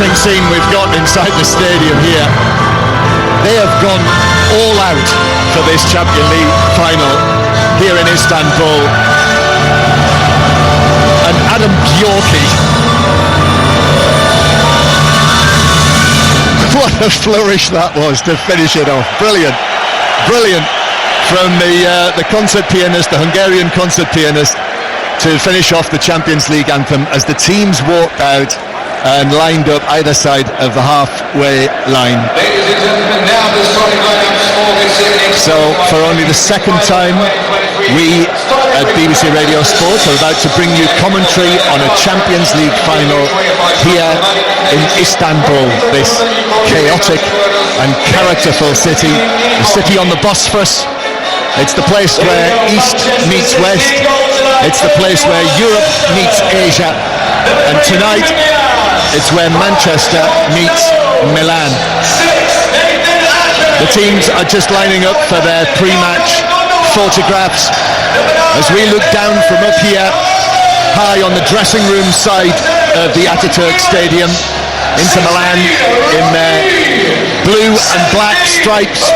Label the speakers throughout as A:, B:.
A: amazing scene we've got inside the stadium here. They have gone all out for this Champions League final here in Istanbul. And Adam Bjorky, what a flourish that was to finish it off. Brilliant, brilliant from the concert pianist, the Hungarian concert pianist, to finish off the Champions League anthem as the teams walked out and lined up either side of the halfway line. So for only the second time, we at BBC Radio Sport are about to bring you commentary on a Champions League final here in Istanbul, this chaotic and characterful city, the city on the Bosphorus. It's the place where East meets West. It's the place where Europe meets Asia. And tonight, it's where Manchester meets Milan. The teams are just lining up for their pre-match photographs as we look down from up here, high on the dressing room side of the Atatürk Stadium, into Milan in their blue and black stripes,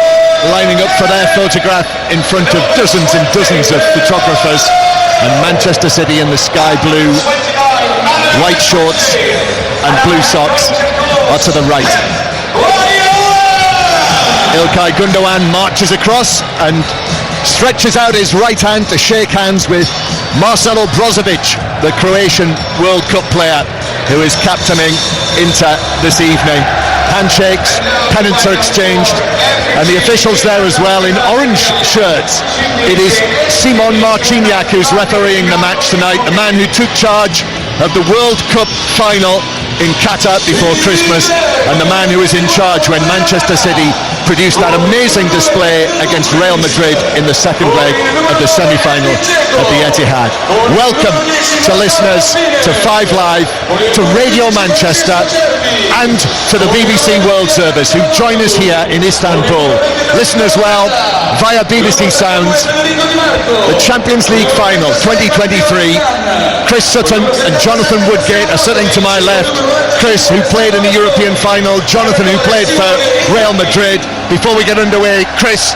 A: lining up for their photograph in front of dozens and dozens of photographers, and Manchester City in the sky blue, white shorts and blue socks are to the right. İlkay Gündoğan marches across and stretches out his right hand to shake hands with Marcelo Brozovic, the Croatian World Cup player who is captaining Inter this evening. Handshakes, pennants are exchanged, and the officials there as well in orange shirts. It is Simon Marciniak who's refereeing the match tonight, the man who took charge of the World Cup final in Qatar before Christmas, and the man who was in charge when Manchester City produced that amazing display against Real Madrid in the second leg of the semi-final at the Etihad. Welcome to listeners to 5 Live, to Radio Manchester, and to the BBC World Service who join us here in Istanbul. Listen as well via BBC Sounds. The Champions League final 2023. Chris Sutton and Jonathan Woodgate are sitting to my left. Chris, who played in the European final, Jonathan, who played for Real Madrid. Before we get underway, Chris,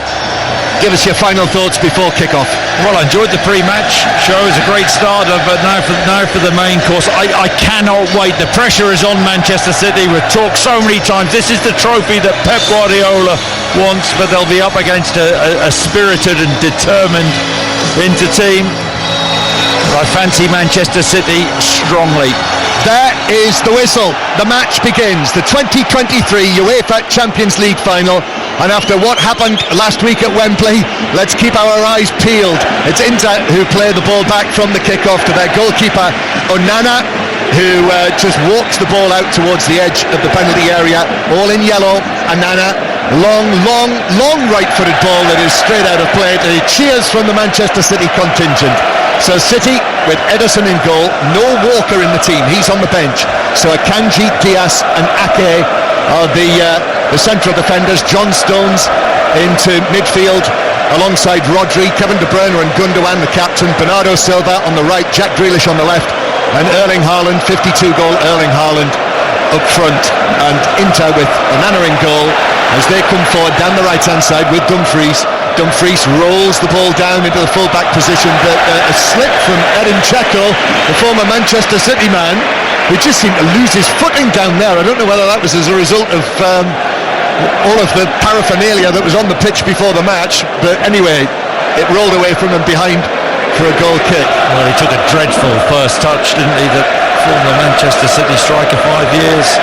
A: give us your final thoughts before kick-off.
B: Well, I enjoyed the pre-match show. It was a great start, but now for the main course. I cannot wait. The pressure is on Manchester City. We've talked so many times. This is the trophy that Pep Guardiola wants, but they'll be up against a spirited and determined Inter team. I fancy Manchester City strongly.
A: There is the whistle. The match begins. The 2023 UEFA Champions League final. And after what happened last week at Wembley, let's keep our eyes peeled. It's Inter who play the ball back from the kickoff to their goalkeeper, Onana, who just walks the ball out towards the edge of the penalty area. All in yellow. Onana, long right-footed ball that is straight out of play. The cheers from the Manchester City contingent. So City with Ederson in goal, no Walker in the team, he's on the bench. So Akanji, Diaz and Ake are the central defenders. John Stones into midfield alongside Rodri, Kevin De Bruyne and Gundogan, the captain, Bernardo Silva on the right, Jack Grealish on the left, and Erling Haaland, 52-goal Erling Haaland up front. And Inter with Onana in goal as they come forward down the right-hand side with Dumfries. Dumfries rolls the ball down into the full-back position, but a slip from Edin Dzeko, the former Manchester City man, who just seemed to lose his footing down there. I don't know whether that was as a result of all of the paraphernalia that was on the pitch before the match, but anyway, it rolled away from him behind for a goal kick.
B: Well, he took a dreadful first touch, didn't he, that former Manchester City striker, 5 years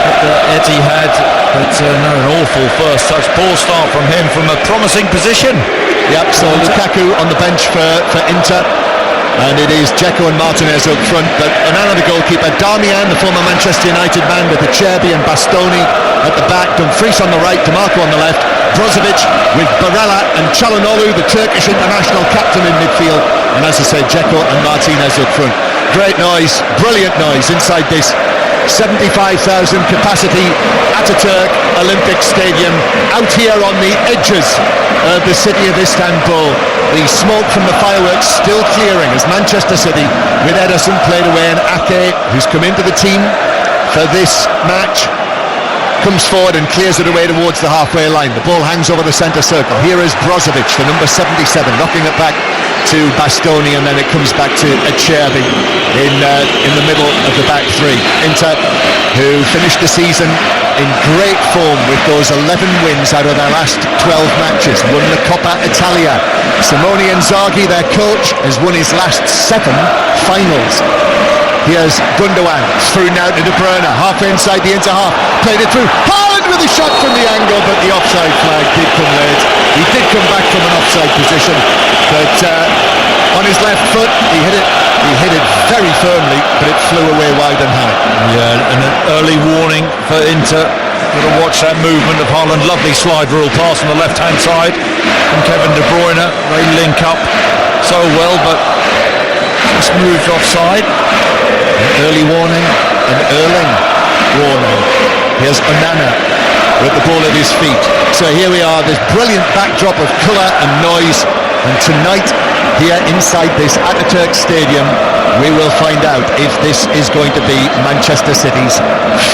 B: at the Etihad. But no, an awful first touch. Poor start from him from a promising position.
A: Yep, so Lukaku on the bench for Inter. And it is Dzeko and Martinez up front. But Onana, the goalkeeper. Darmian, the former Manchester United man, with Acerbi and Bastoni at the back. Dumfries on the right, DeMarco on the left. Brozovic with Barella and Çalhanoğlu, the Turkish international captain in midfield. And as I said, Dzeko and Martinez up front. Great noise, brilliant noise inside this 75,000 capacity Atatürk Olympic Stadium, out here on the edges of the city of Istanbul. The smoke from the fireworks still clearing as Manchester City with Ederson played away, and Ake, who's come into the team for this match, comes forward and clears it away towards the halfway line. The ball hangs over the centre circle. Here is Brozovic, the number 77, knocking it back to Bastoni, and then it comes back to Acerbi in the middle of the back three. Inter, who finished the season in great form with those 11 wins out of their last 12 matches, won the Coppa Italia. Simone Inzaghi, their coach, has won his last 7 finals. Here's Gundogan, through now to De Bruyne, halfway inside the Inter half, played it through. Haaland with a shot from the angle, but the offside flag did come late. He did come back from an offside position, but on his left foot, he hit it very firmly, but it flew away wide and high.
B: Yeah, and an early warning for Inter. Got to watch that movement of Haaland. Lovely slide rule pass on the left-hand side from Kevin De Bruyne. They link up so well, but just moved offside.
A: Early warning, an Erling warning. Here's Onana with the ball at his feet. So here we are, this brilliant backdrop of colour and noise, and tonight here inside this Ataturk Stadium we will find out if this is going to be Manchester City's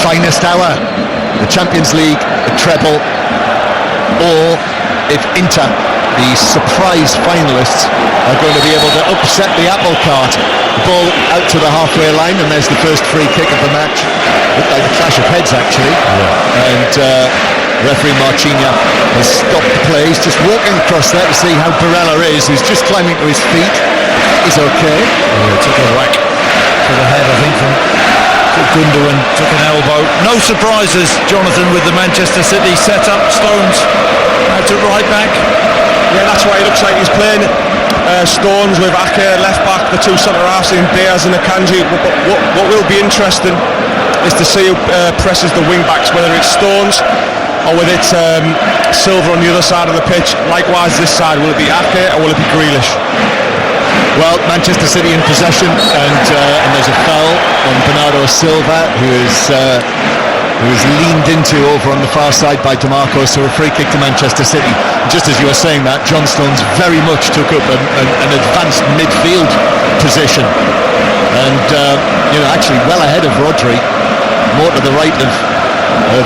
A: finest hour, the Champions League, the treble, or if Inter, the surprise finalists, are going to be able to upset the apple cart. The ball out to the halfway line, and there's the first free kick of the match. Looked like a clash of heads actually, and referee Marchinha has stopped the play. He's just walking across there to see how Barella is. He's just climbing to his feet. He's okay.
B: Took a whack to the head, I think, from Gundogan. Took an elbow. No surprises, Jonathan, with the Manchester City set-up. Stones out to right back.
C: Yeah, that's why it looks like he's playing Stones with Ake left back, the two centre-halves in Diaz and Akanji. What will be interesting is to see who presses the wing-backs, whether it's Stones or whether it's Silva on the other side of the pitch. Likewise this side, will it be Ake or will it be Grealish?
A: Well, Manchester City in possession, and there's a foul on Bernardo Silva, who is leaned into over on the far side by DeMarco, so a free kick to Manchester City. Just as you were saying that, John Stones very much took up an advanced midfield position, and actually well ahead of Rodri, more to the right of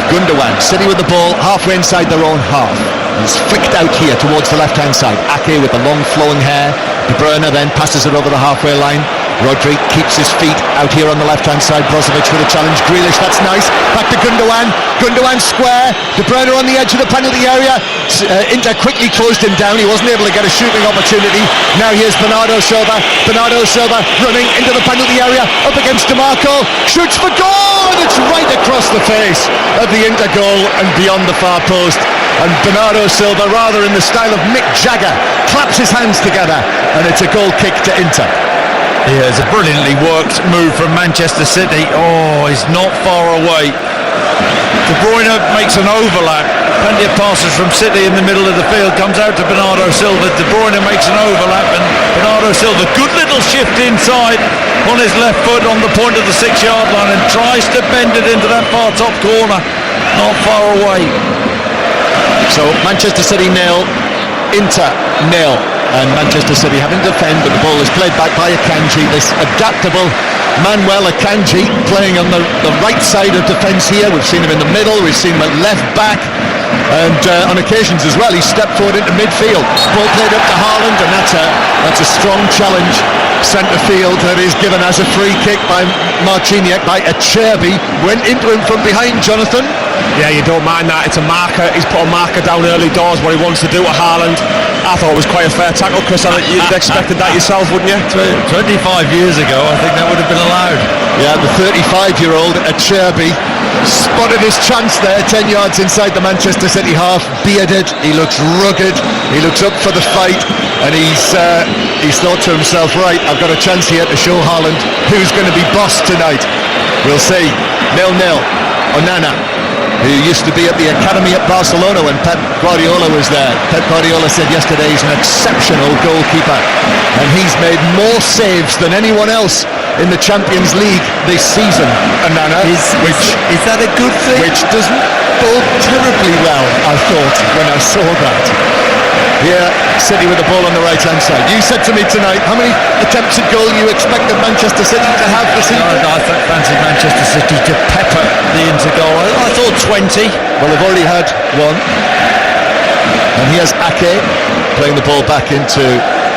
A: Gundogan. City with the ball halfway inside their own half. He's flicked out here towards the left-hand side. Ake with the long flowing hair. De Bruyne then passes it over the halfway line. Rodri keeps his feet out here on the left-hand side. Brozovic with a challenge. Grealish, that's nice. Back to Gundogan. Gundogan square. De Bruyne on the edge of the penalty area. Inter quickly closed him down. He wasn't able to get a shooting opportunity. Now here's Bernardo Silva. Bernardo Silva running into the penalty area. Up against DeMarco. Shoots for goal! And it's right across the face of the Inter goal and beyond the far post. And Bernardo Silva, rather in the style of Mick Jagger, claps his hands together, and it's a goal kick to Inter.
B: Yeah, it's a brilliantly worked move from Manchester City. Oh, he's not far away. De Bruyne makes an overlap. Plenty of passes from City in the middle of the field. Comes out to Bernardo Silva. De Bruyne makes an overlap, and Bernardo Silva, good little shift inside on his left foot on the point of the 6-yard line, and tries to bend it into that far top corner. Not far away.
A: So Manchester City 0, Inter 0, and Manchester City having to defend, but the ball is played back by Akanji, this adaptable Manuel Akanji, playing on the right side of defence here. We've seen him in the middle, we've seen him at left back, and on occasions as well he stepped forward into midfield. Ball played up to Haaland, and that's a strong challenge. Centre field that is given as a free kick by Marchinha, by Acerbi. Went into him from behind, Jonathan.
C: Yeah, you don't mind that. It's a marker. He's put a marker down early doors, what he wants to do to Haaland. I thought it was quite a fair tackle, Chris. I think you'd have expected that yourself, wouldn't you?
B: 25 years ago, I think that would have been allowed.
A: Yeah, the 35-year-old Acerbi spotted his chance there, 10 yards inside the Manchester City half. Bearded, he looks rugged, he looks up for the fight, and he's thought to himself, right, I've got a chance here to show Haaland who's going to be boss tonight. We'll see. 0-0. Onana, who used to be at the academy at Barcelona when Pep Guardiola was there. Pep Guardiola said yesterday he's an exceptional goalkeeper, and he's made more saves than anyone else in the Champions League this season, Anana,
B: Is that a good thing?
A: which doesn't bode terribly well, I thought, when I saw that. Here, City with the ball on the right-hand side. You said to me tonight, how many attempts at goal you expected Manchester City to have this season?
B: I fancied Manchester City to pepper the Inter goal. I thought 20.
A: Well, they've already had one. And here's Ake playing the ball back into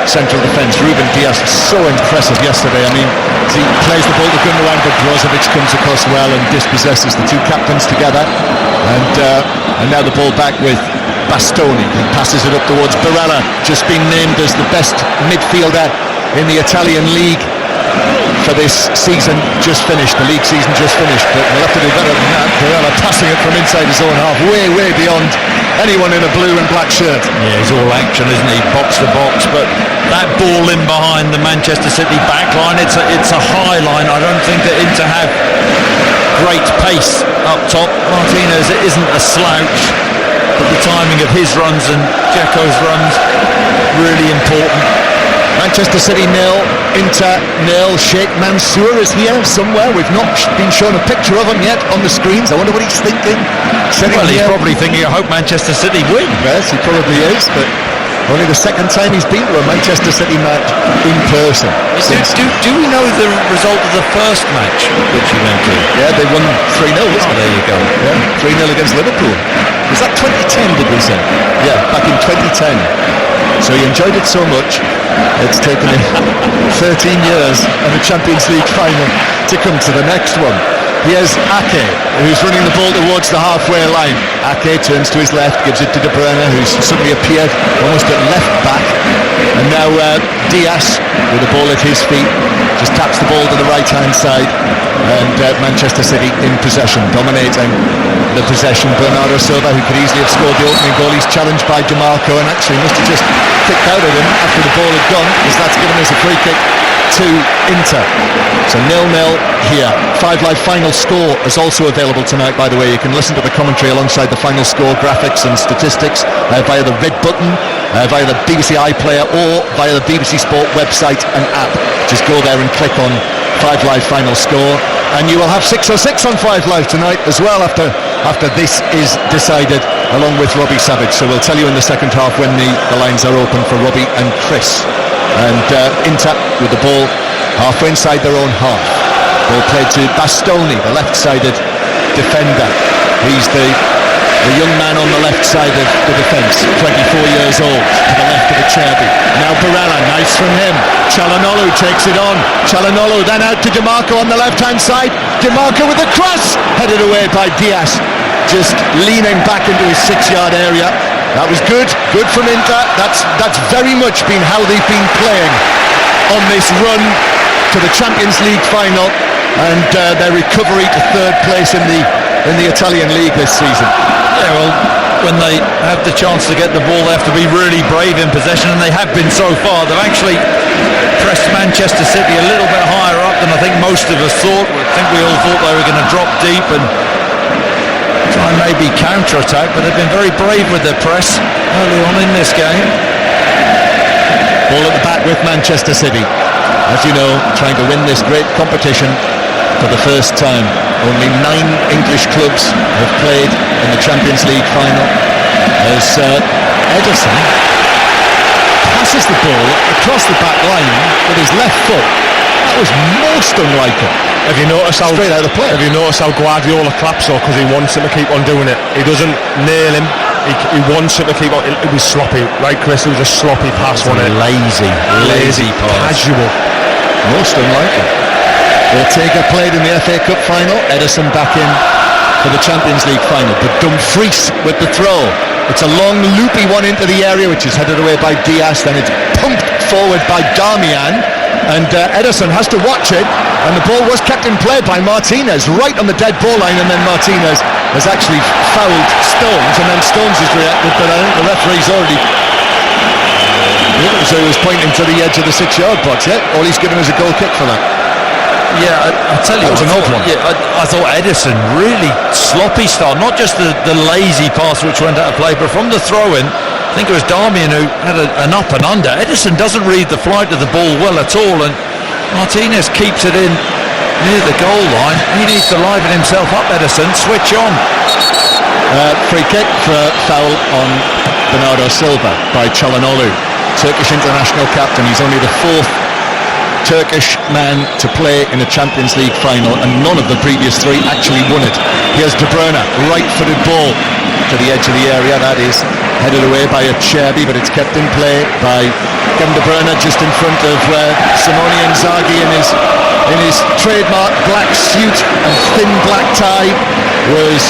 A: central defence. Ruben Dias was so impressive yesterday. I mean, he plays the ball to Gundogan, but Brozovic comes across well and dispossesses the two captains together. And now the ball back with Bastoni, who passes it up towards Barella, just been named as the best midfielder in the Italian league for this season, just finished. The league season just finished, but we'll have to do better than that. Barella passing it from inside his own half, way beyond anyone in a blue and black shirt.
B: Yeah, he's all action, isn't he? Box to box, but that ball in behind the Manchester City back line, it's a high line. I don't think that Inter have great pace up top. Martinez isn't a slouch, but the timing of his runs and Dzeko's runs really important.
A: Manchester City 0, Inter 0. Sheikh Mansour is here somewhere. We've not been shown a picture of him yet on the screens. I wonder what he's thinking.
B: Well, he's probably thinking, I hope Manchester City win.
A: Yes, he probably is, but only the second time he's been to a Manchester City match in person.
B: Do we know the result of the first match which you went to?
A: Yeah, they won 3-0, wasn't it?
B: There you go.
A: Yeah, 3-0 against Liverpool. Was that 2010, did we say? Yeah, back in 2010. So he enjoyed it so much, it's taken him 13 years and a Champions League final to come to the next one. Here's Ake, who's running the ball towards the halfway line. Ake turns to his left, gives it to De Bruyne, who's suddenly appeared almost at left back. And now Dias, with the ball at his feet, just taps the ball to the right-hand side. And Manchester City in possession, dominating the possession. Bernardo Silva, who could easily have scored the opening goal, he's challenged by DiMarco and actually must have just kicked out at him after the ball had gone, because that's given us a free kick to Inter. So 0-0 here. 5 Live final score is also available tonight, by the way. You can listen to the commentary alongside the final score graphics and statistics via the red button, via the BBC iPlayer, or via the BBC Sport website and app. Just go there and click on 5 Live final score, and you will have 606 on 5 Live tonight as well after this is decided, along with Robbie Savage. So we'll tell you in the second half when the lines are open for Robbie and Chris. And Inter with the ball halfway inside their own half. Ball played to Bastoni, the left-sided defender. He's the young man on the left side of the defence, 24 years old, to the left of Acerbi. Now Barella, nice from him. Çalhanoğlu takes it on. Çalhanoğlu then out to DiMarco on the left-hand side. DiMarco with a cross, headed away by Dias, just leaning back into his 6-yard area. That was good from Inter. That's very much been how they've been playing on this run to the Champions League final and their recovery to third place in the Italian league this season.
B: Yeah, well, when they have the chance to get the ball, they have to be really brave in possession, and they have been so far. They've actually pressed Manchester City a little bit higher up than I think most of us thought. I think we all thought they were going to drop deep and try and maybe counter-attack, but they've been very brave with their press early on in this game.
A: Ball at the back with Manchester City. As you know, trying to win this great competition for the first time. Only 9 English clubs have played in the Champions League final. As Ederson passes the ball across the back line with his left foot. That was most unlike him.
C: Have you noticed how
A: straight out of play?
C: Have you noticed how Guardiola claps though, because he wants him to keep on doing it? He doesn't nail him. He wants him to keep on. It was sloppy, right, Chris? It was a sloppy pass, wasn't it?
B: Lazy pass.
C: Casual.
A: Most unlike him. Ortega played in the FA Cup final. Ederson back in for the Champions League final. But Dumfries with the throw. It's a long, loopy one into the area, which is headed away by Dias. Then it's pumped forward by Darmian. And Ederson has to watch it. And the ball was kept in play by Martinez, right on the dead ball line. And then Martinez has actually fouled Stones. And then Stones has reacted. But I think the referee's already... So he was pointing to the edge of the 6-yard box. Yeah, all he's given is a goal kick for that.
B: Yeah, I tell you,
A: that was an odd one.
B: Yeah, I thought Ederson really sloppy start. Not just the lazy pass which went out of play, but from the throw-in, I think it was Darmian who had an up and under. Ederson doesn't read the flight of the ball well at all, and Martinez keeps it in near the goal line. He needs to liven himself up, Edison. Switch on.
A: Free kick for foul on Bernardo Silva by Çalhanoğlu, Turkish international captain. He's only the fourth Turkish man to play in a Champions League final, and none of the previous three actually won it. Here's De Bruyne, right-footed ball to the edge of the area. That is headed away by Acerbi, but it's kept in play by Kevin De Bruyne, just in front of Simone Inzaghi in his trademark black suit and thin black tie was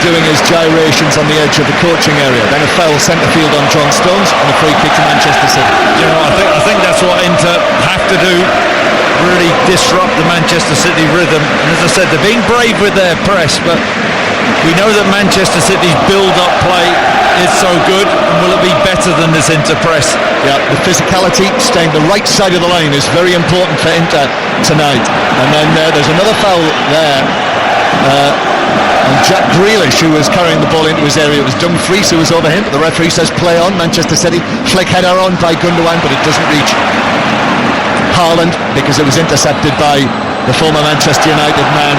A: doing his gyrations on the edge of the coaching area. Then a foul centre field on John Stones and a free kick to Manchester City.
B: You know, I think that's what Inter have to do, really disrupt the Manchester City rhythm. And as I said, they're being brave with their press, but we know that Manchester City's build-up play is so good, and will it be better than this Inter press?
A: Yeah, the physicality, staying the right side of the line is very important for Inter tonight. And then there's another foul there. And Jack Grealish, who was carrying the ball into his area. It was Dumfries who was over him, but the referee says play on. Manchester City, flick header on by Gundogan, but it doesn't reach Haaland because it was intercepted by the former Manchester United man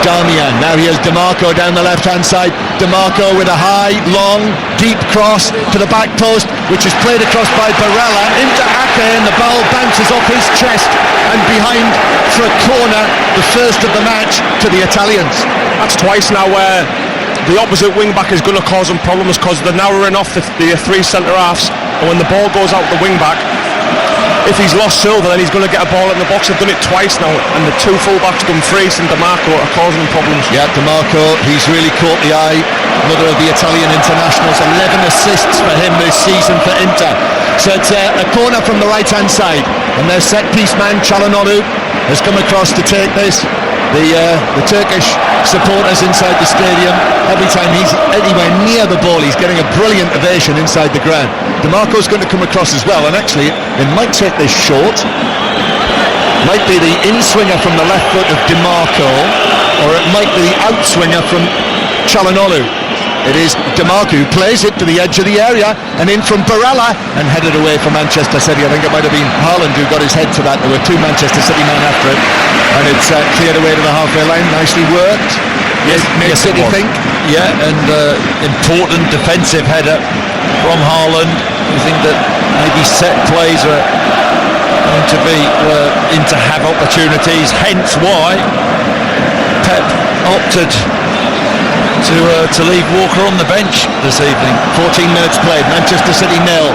A: Darmian. Now here's DiMarco down the left-hand side. DiMarco with a high, long, deep cross to the back post, which is played across by Barella into Ake, and the ball bounces off his chest and behind for a corner, the first of the match to the Italians.
C: That's twice now where the opposite wing-back is going to cause them problems, because they're narrowing off the three centre-halves, and when the ball goes out the wing-back, if he's lost Silva, then he's going to get a ball in the box. They've done it twice now, and the two full-backs, Dumfries and DiMarco, are causing them problems.
A: Yeah, DiMarco, he's really caught the eye. Another of the Italian internationals, 11 assists for him this season for Inter. So it's a corner from the right-hand side, and their set-piece man, Çalhanoğlu, has come across to take this. The Turkish supporters inside the stadium, every time he's anywhere near the ball, he's getting a brilliant ovation inside the ground. DiMarco's going to come across as well, and actually it might take this short. Might be the in-swinger from the left foot of DiMarco, or it might be the out-swinger from Çalhanoğlu. It is DiMarco who plays it to the edge of the area and in from Barella and headed away for Manchester City. I think it might have been Haaland who got his head to that. There were two Manchester City men after it, and it's cleared away to the halfway line. Nicely worked. Made City think.
B: Yeah, and important defensive header from Haaland. I think that maybe set plays are going to be to have opportunities, hence why Pep opted to leave Walker on the bench this evening.
A: 14 minutes played, Manchester City 0,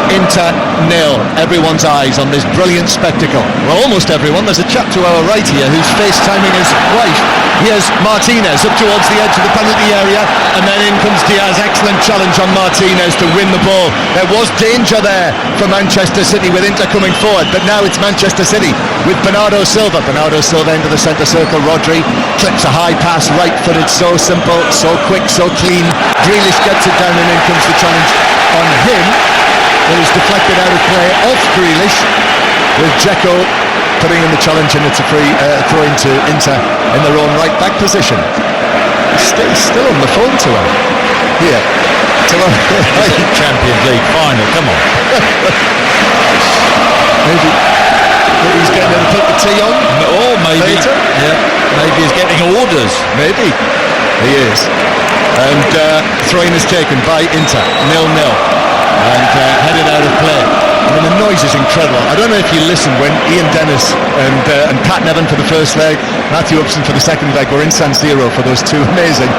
A: Inter 0. Everyone's eyes on this brilliant spectacle. Well, almost everyone. There's a chap to our right here who's FaceTiming his wife. Here's Martinez up towards the edge of the penalty area, and then in comes Diaz. Excellent challenge on Martinez to win the ball. There was danger there for Manchester City with Inter coming forward, but now it's Manchester City with Bernardo Silva. Bernardo Silva into the centre circle. Rodri clips a high pass, right-footed, so simple, so quick, so clean. Grealish gets it down, and in comes the challenge on him. It was deflected out of play off Grealish, with Dzeko putting in the challenge, and it's a free throw into Inter in their own right back position. He's still on the phone to her. Here.
B: Champions League final, come on.
A: Maybe he's getting him to put the tea on.
B: Or maybe,
A: later.
B: Yeah, maybe he's getting orders.
A: Maybe. He is. And throwing is taken by Inter, 0-0. And headed out of play. I mean, the noise is incredible. I don't know if you listened when Ian Dennis and Pat Nevin for the first leg, Matthew Upson for the second leg were in San Siro for those two. Amazing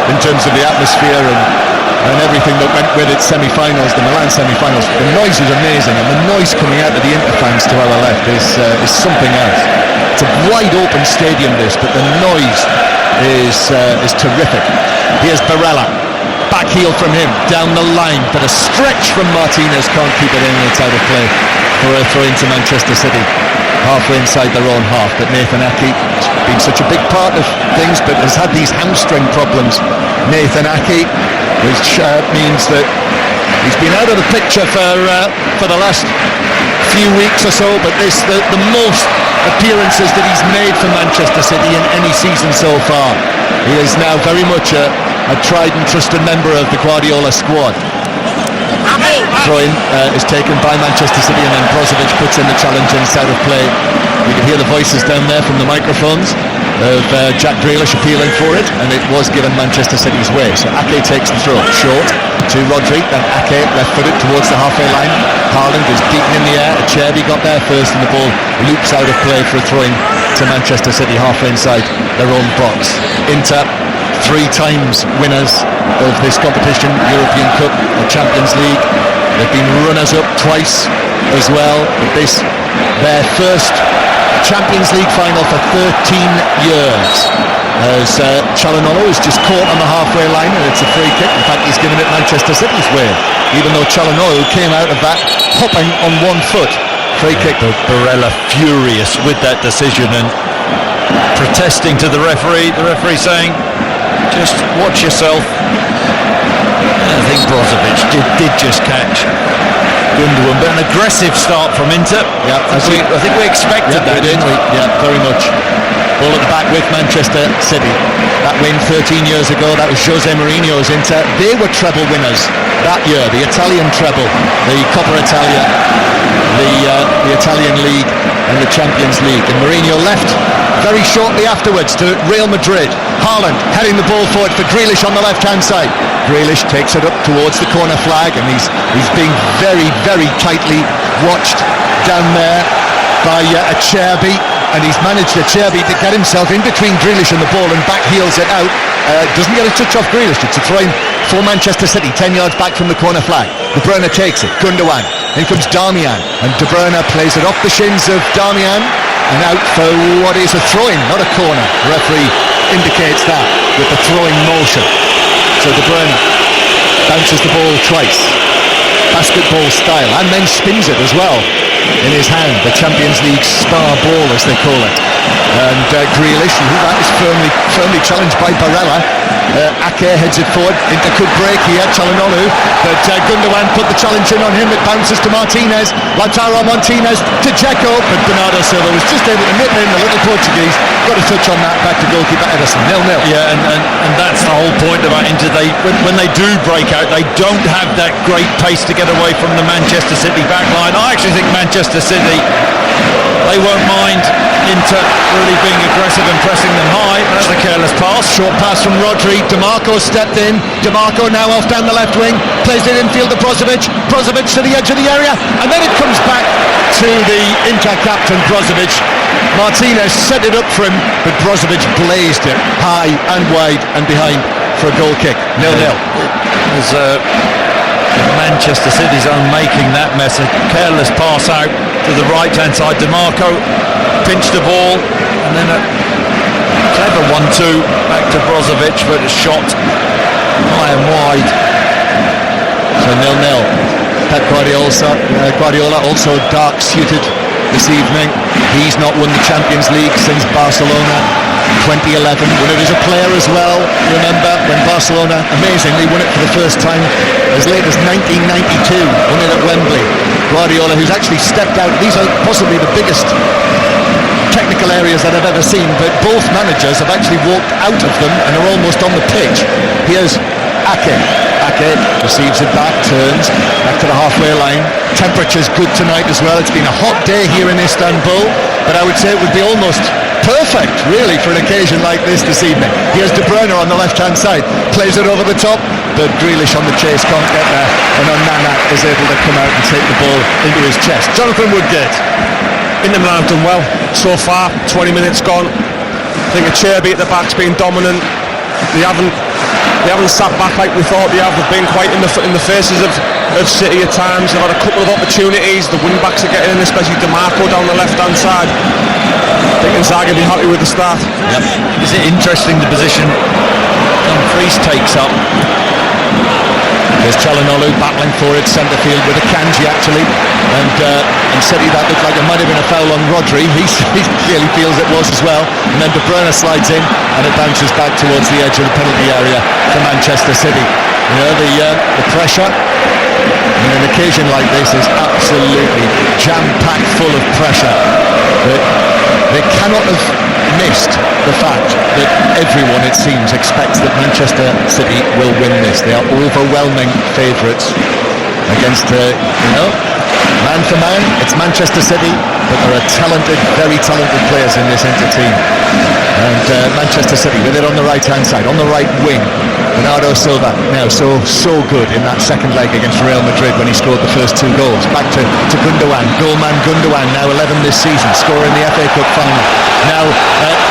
A: in terms of the atmosphere and everything that went with its semi-finals, the Milan semi-finals. The noise is amazing, and the noise coming out of the Inter fans to our left is something else. It's a wide open stadium, this, but the noise is terrific. Here's Barella. Back heel from him, down the line, but a stretch from Martinez, can't keep it in, and it's out of play for a throw into Manchester City, halfway inside their own half. But Nathan Ake has been such a big part of things, but has had these hamstring problems. Nathan Ake, which means that he's been out of the picture for the last few weeks or so, but the most appearances that he's made for Manchester City in any season so far. He is now very much a tried and trusted member of the Guardiola squad. Throw-in is taken by Manchester City, and then Brozovic puts in the challenge inside of play. You can hear the voices down there from the microphones of Jack Grealish appealing for it, and it was given Manchester City's way. So Ake takes the throw short to Rodri, then Ake left-footed towards the halfway line. Haaland is beaten in the air. Acerbi got there first, and the ball loops out of play for a throw-in to Manchester City halfway inside their own box. Inter, 3 times winners of this competition, European Cup or Champions League. They've been runners-up twice as well. But this, their first Champions League final for 13 years. As Çalhanoğlu is just caught on the halfway line, and it's a free kick. In fact, he's given it Manchester City's way, even though Çalhanoğlu came out of that hopping on one foot. Free kick.
B: Barella furious with that decision and protesting to the referee. The referee saying, just watch yourself. I think Brozovic did just catch Gundogan, but an aggressive start from Inter.
A: Yeah,
B: I think we expected that, didn't we?
A: Yeah, very much. Ball at the back with Manchester City. That win 13 years ago, that was Jose Mourinho's Inter. They were treble winners that year, the Italian treble, the Coppa Italia, the Italian League and the Champions League. And Mourinho left very shortly afterwards to Real Madrid. Haaland heading the ball forward for Grealish on the left-hand side. Grealish takes it up towards the corner flag, and he's being very, very tightly watched down there by Acerbi, and he's managed Acerbi to get himself in between Grealish and the ball and back heels it out. Doesn't get a touch off Grealish. It's a throw-in for Manchester City, 10 yards back from the corner flag. De Bruyne takes it. Gundogan. In comes Darmian, and De Bruyne plays it off the shins of Darmian and out for what is a throw-in, not a corner. The referee indicates that with the throwing motion. So De Bruyne bounces the ball twice, basketball style, and then spins it as well in his hand, the Champions League star ball as they call it. And Grealish, that is firmly challenged by Barella. Ake heads it forward. Inter could break here, Çalhanoğlu, but Gundogan put the challenge in on him. It bounces to Martinez, Lautaro Martinez to Dzeko, but Bernardo Silva was just able to nip in. The little Portuguese got a touch on that, back to goalkeeper Ederson, 0-0.
B: Yeah, and that's the whole point about Inter. When they do break out, they don't have that great pace to get away from the Manchester City backline. I actually think Manchester City, they won't mind Inter really being aggressive and pressing them high. That's a careless pass.
A: Short pass from Rodri. DiMarco stepped in. DiMarco now off down the left wing. Plays it infield to Brozovic. Brozovic to the edge of the area. And then it comes back to the Inter captain, Brozovic. Martinez set it up for him, but Brozovic blazed it high and wide and behind for a goal kick. 0-0.
B: It was Manchester City's own making that mess. A careless pass out to the right-hand side. DiMarco pinched the ball, and then a clever 1-2 back to Brozovic, but a shot high and wide.
A: So 0-0. Pep Guardiola also dark-suited this evening. He's not won the Champions League since Barcelona 2011. Won it as a player as well. Remember when Barcelona amazingly won it for the first time as late as 1992. Won it at Wembley. Guardiola, who's actually stepped out. These are possibly the biggest technical areas that I've ever seen, but both managers have actually walked out of them and are almost on the pitch. Here's Ake. Ake receives it back, turns back to the halfway line. Temperature's good tonight as well. It's been a hot day here in Istanbul, but I would say it would be almost perfect really for an occasion like this evening. Here's De Bruyne on the left hand side, plays it over the top, but Grealish on the chase can't get there, and Onana is able to come out and take the ball into his chest. Jonathan Woodgate.
C: Inter Milan have done well so far. 20 minutes gone. I think Acerbi at the back's been dominant. They haven't sat back like we thought they have. They've been quite in the faces of City at times. They've had a couple of opportunities. The wing backs are getting in, especially DiMarco down the left hand side. I think Inzaghi will be happy with the start.
B: Yep. Is it interesting the position Dumfries takes up?
A: There's Çalhanoğlu battling for it, centre field with Akanji actually, and City, that looked like it might have been a foul on Rodri. He clearly feels it was as well, and then De Bruyne slides in and it bounces back towards the edge of the penalty area for Manchester City. You know, the pressure in an occasion like this is absolutely jam-packed full of pressure. They cannot have missed the fact that everyone, it seems, expects that Manchester City will win this. They are overwhelming favourites. against, man for man, it's Manchester City, but there are talented, very talented players in this Inter team. And Manchester City with it on the right-hand side, on the right wing. Bernardo Silva now so good in that second leg against Real Madrid when he scored the first 2 goals. Back to Gundogan, goalman Gundogan, now 11 this season, scoring the FA Cup final. Now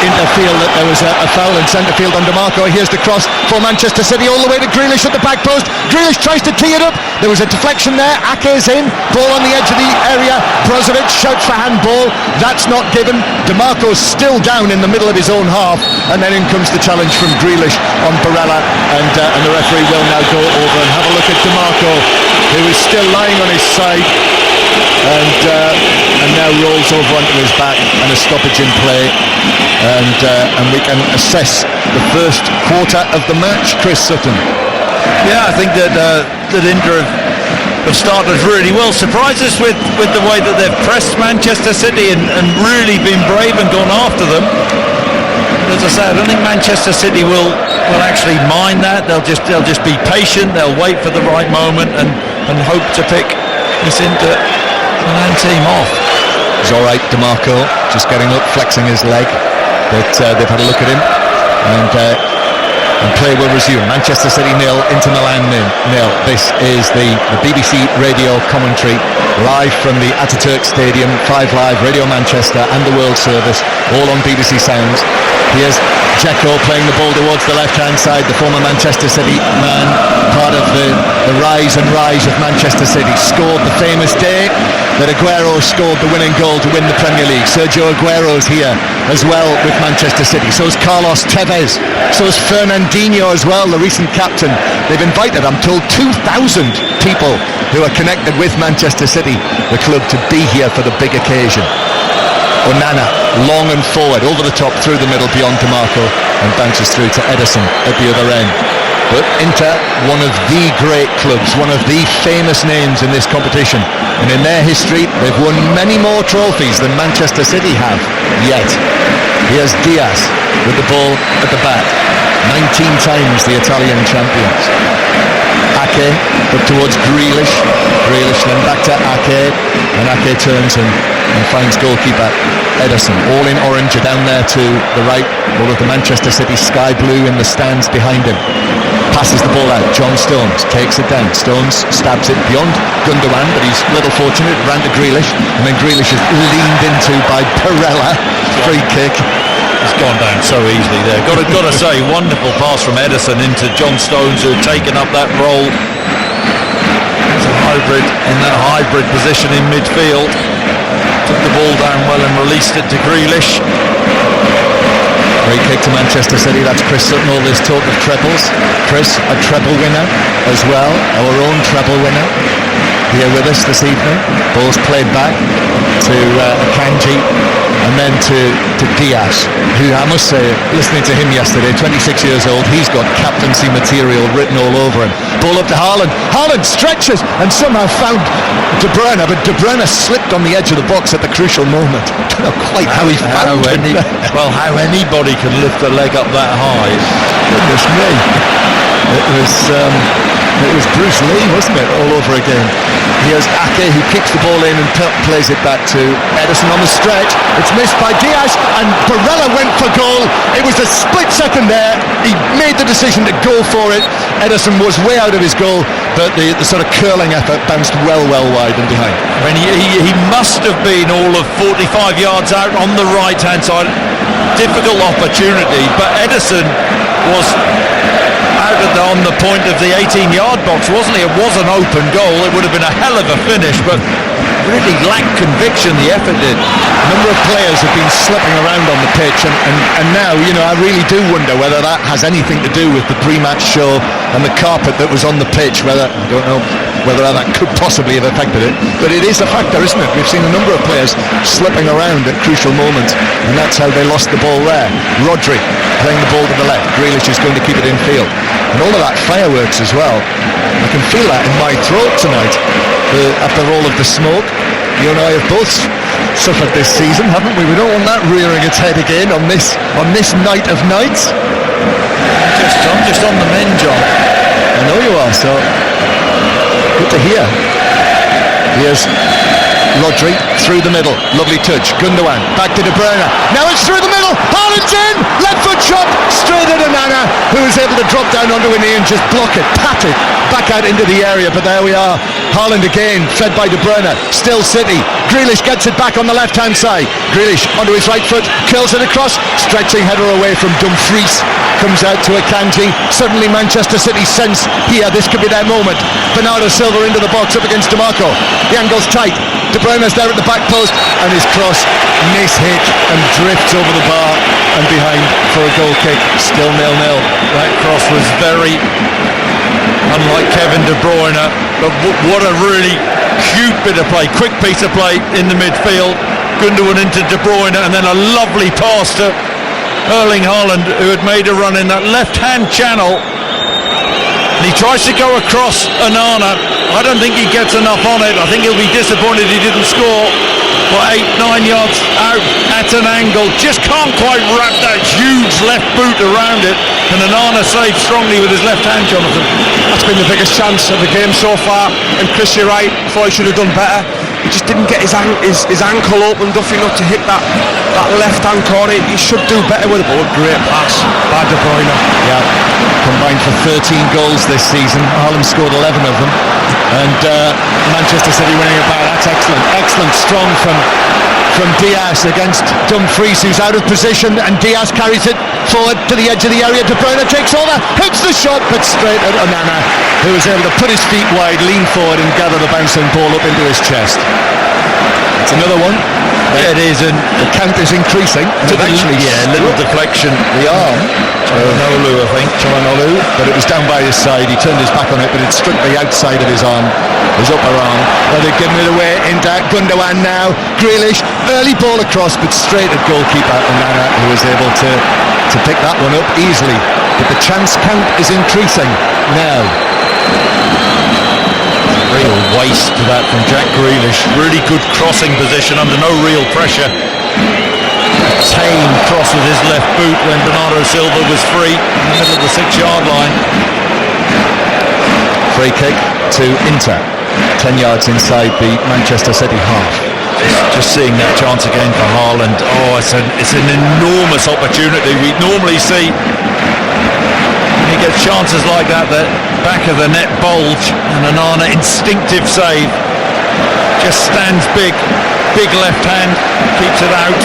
A: Inter feel that there was a foul in centre field on DeMarco. Here's the cross for Manchester City all the way to Grealish at the back post. Grealish tries to tee it up. There was a deflection there. Ake's in, ball on the edge of the area. Brozovic shouts for handball. That's not given. DeMarco's still down in the middle of his own half, and then in comes the challenge from Grealish on Barella, and the referee will now go over and have a look at DeMarco, who is still lying on his side, and now rolls over onto his back, and a stoppage in play, and we can assess the first quarter of the match. Chris Sutton.
B: Yeah, I think that Inter have started really well. Surprised us with the way that they've pressed Manchester City and really been brave and gone after them. As I say, I don't think Manchester City will actually mind that. They'll just be patient. They'll wait for the right moment and hope to pick this Inter Milan team off.
A: He's all right, DeMarco, just getting up, flexing his leg, but they've had a look at him, and play will resume. Manchester City 0, Inter Milan 0. This is the BBC radio commentary live from the Ataturk Stadium, 5 Live, Radio Manchester and the World Service, all on BBC Sounds. Here's Dzeko playing the ball towards the left-hand side, the former Manchester City man, part of the rise of Manchester City. Scored the famous day that Aguero scored the winning goal to win the Premier League. Sergio Aguero's here as well with Manchester City. So is Carlos Tevez. So is Fernandinho as well, the recent captain. They've invited, I'm told, 2,000 people who are connected with Manchester City, the club, to be here for the big occasion. Onana, long and forward, over the top, through the middle, beyond DeMarco, and bounces through to Ederson at the other end. But Inter, one of the great clubs, one of the famous names in this competition, and in their history they've won many more trophies than Manchester City have yet. Here's Diaz with the ball at the back, 19 times the Italian champions. Ake up towards Grealish then back to Ake, and Ake turns and finds goalkeeper Ederson. All in orange are down there to the right, all of the Manchester City sky blue in the stands behind him. Passes the ball out, John Stones takes it down, Stones stabs it beyond Gundogan, but he's little fortunate, ran to Grealish, and then Grealish is leaned into by Barella. Free kick.
B: He's gone down so easily there. Got to say, wonderful pass from Ederson into John Stones, who had taken up that role as a hybrid in that hybrid position in midfield. Took the ball down well and released it to Grealish.
A: Great kick to Manchester City. That's Chris Sutton. All this talk of trebles. Chris, a treble winner as well, our own treble winner, here with us this evening. Ball's played back to Akanji, and then to Diaz, who, I must say, listening to him yesterday, 26 years old, he's got captaincy material written all over him. Ball up to Haaland. Haaland stretches and somehow found De Bruyne, but De Bruyne slipped on the edge of the box at the crucial moment. I don't know quite how he found him.
B: Well, how anybody can lift a leg up that high.
A: Goodness me. It was Bruce Lee, wasn't it, all over again. Here's Ake, who kicks the ball in and plays it back to Ederson on the stretch. It's missed by Diaz, and Barella went for goal. It was a split second there. He made the decision to go for it. Ederson was way out of his goal, but the sort of curling effort bounced well wide and behind.
B: I mean, he must have been all of 45 yards out on the right-hand side. Difficult opportunity, but Ederson was on the point of the 18-yard box, wasn't he? It was an open goal. It would have been a hell of a finish, but really lacked conviction, the effort did.
A: A number of players have been slipping around on the pitch, and now, I really do wonder whether that has anything to do with the pre-match show and the carpet that was on the pitch. I don't know whether that could possibly have affected it, but it is a factor, isn't it? We've seen a number of players slipping around at crucial moments, and that's how they lost the ball there. Rodri playing the ball to the left. Grealish is going to keep it in field, and all of that fireworks as well. I can feel that in my throat tonight after all of the smoke. You and I have both suffered this season, haven't we? We don't want that rearing its head again on this night of nights.
B: I'm just on the men, John.
A: I know you are, so Good to hear. Here's Rodri through the middle, lovely touch. Gundogan back to De Bruyne. Now it's through the middle. Haaland's in. Left foot shot straight at Onana, who is able to drop down onto a knee and just block it, pat it back out into the area. But there we are. Haaland again, fed by De Bruyne. Still City. Grealish gets it back on the left-hand side. Grealish onto his right foot, curls it across, stretching header away from Dumfries. Comes out to Akanji. Suddenly Manchester City sense here this could be their moment. Bernardo Silva into the box up against DeMarco. The angle's tight. De Bruyne's there at the back post, and his cross mishit and drifts over the bar and behind for a goal kick. Still 0-0.
B: That cross was very unlike Kevin De Bruyne, but what a really cute bit of play. Quick piece of play in the midfield. Gundogan into De Bruyne, and then a lovely pass to Erling Haaland, who had made a run in that left-hand channel. And he tries to go across Onana. I don't think he gets enough on it. I think he'll be disappointed he didn't score. But 8-9 yards out at an angle. Just can't quite wrap that huge left boot around it. And Onana saved strongly with his left hand, Jonathan.
C: That's been the biggest chance of the game so far. And Chris, you're right. Thought he should have done better. He just didn't get his ankle opened up enough to hit that left-hand corner. He should do better with it. But great pass by De Bruyne.
A: Yeah, combined for 13 goals this season. Haaland scored 11 of them. And Manchester City winning it back. That's excellent. Excellent, strong from Diaz against Dumfries, who's out of position, and Diaz carries it forward to the edge of the area. De Bruyne takes over, hits the shot, but straight at Onana, who was able to put his feet wide, lean forward and gather the bouncing ball up into his chest. It's another one.
B: Yeah, it is, and
A: the count is increasing.
B: Little deflection.
A: The arm.
B: Çalhanoğlu, I think.
A: Çalhanoğlu, but it was down by his side. He turned his back on it, but it struck the outside of his arm, his upper arm. But they've given it away into Gundogan now. Grealish, early ball across, but straight at goalkeeper Onana, who was able to pick that one up easily. But the chance count is increasing now.
B: Real waste to that from Jack Grealish. Really good crossing position under no real pressure. A tame cross with his left boot when Bernardo Silva was free in the middle of the 6-yard line.
A: Free kick to Inter, 10 yards inside the Manchester City half.
B: Just seeing that chance again for Haaland. Oh, it's an enormous opportunity. We normally see when he gets chances like that, the back of the net bulge, and Onana, instinctive save, just stands big left hand, keeps it out.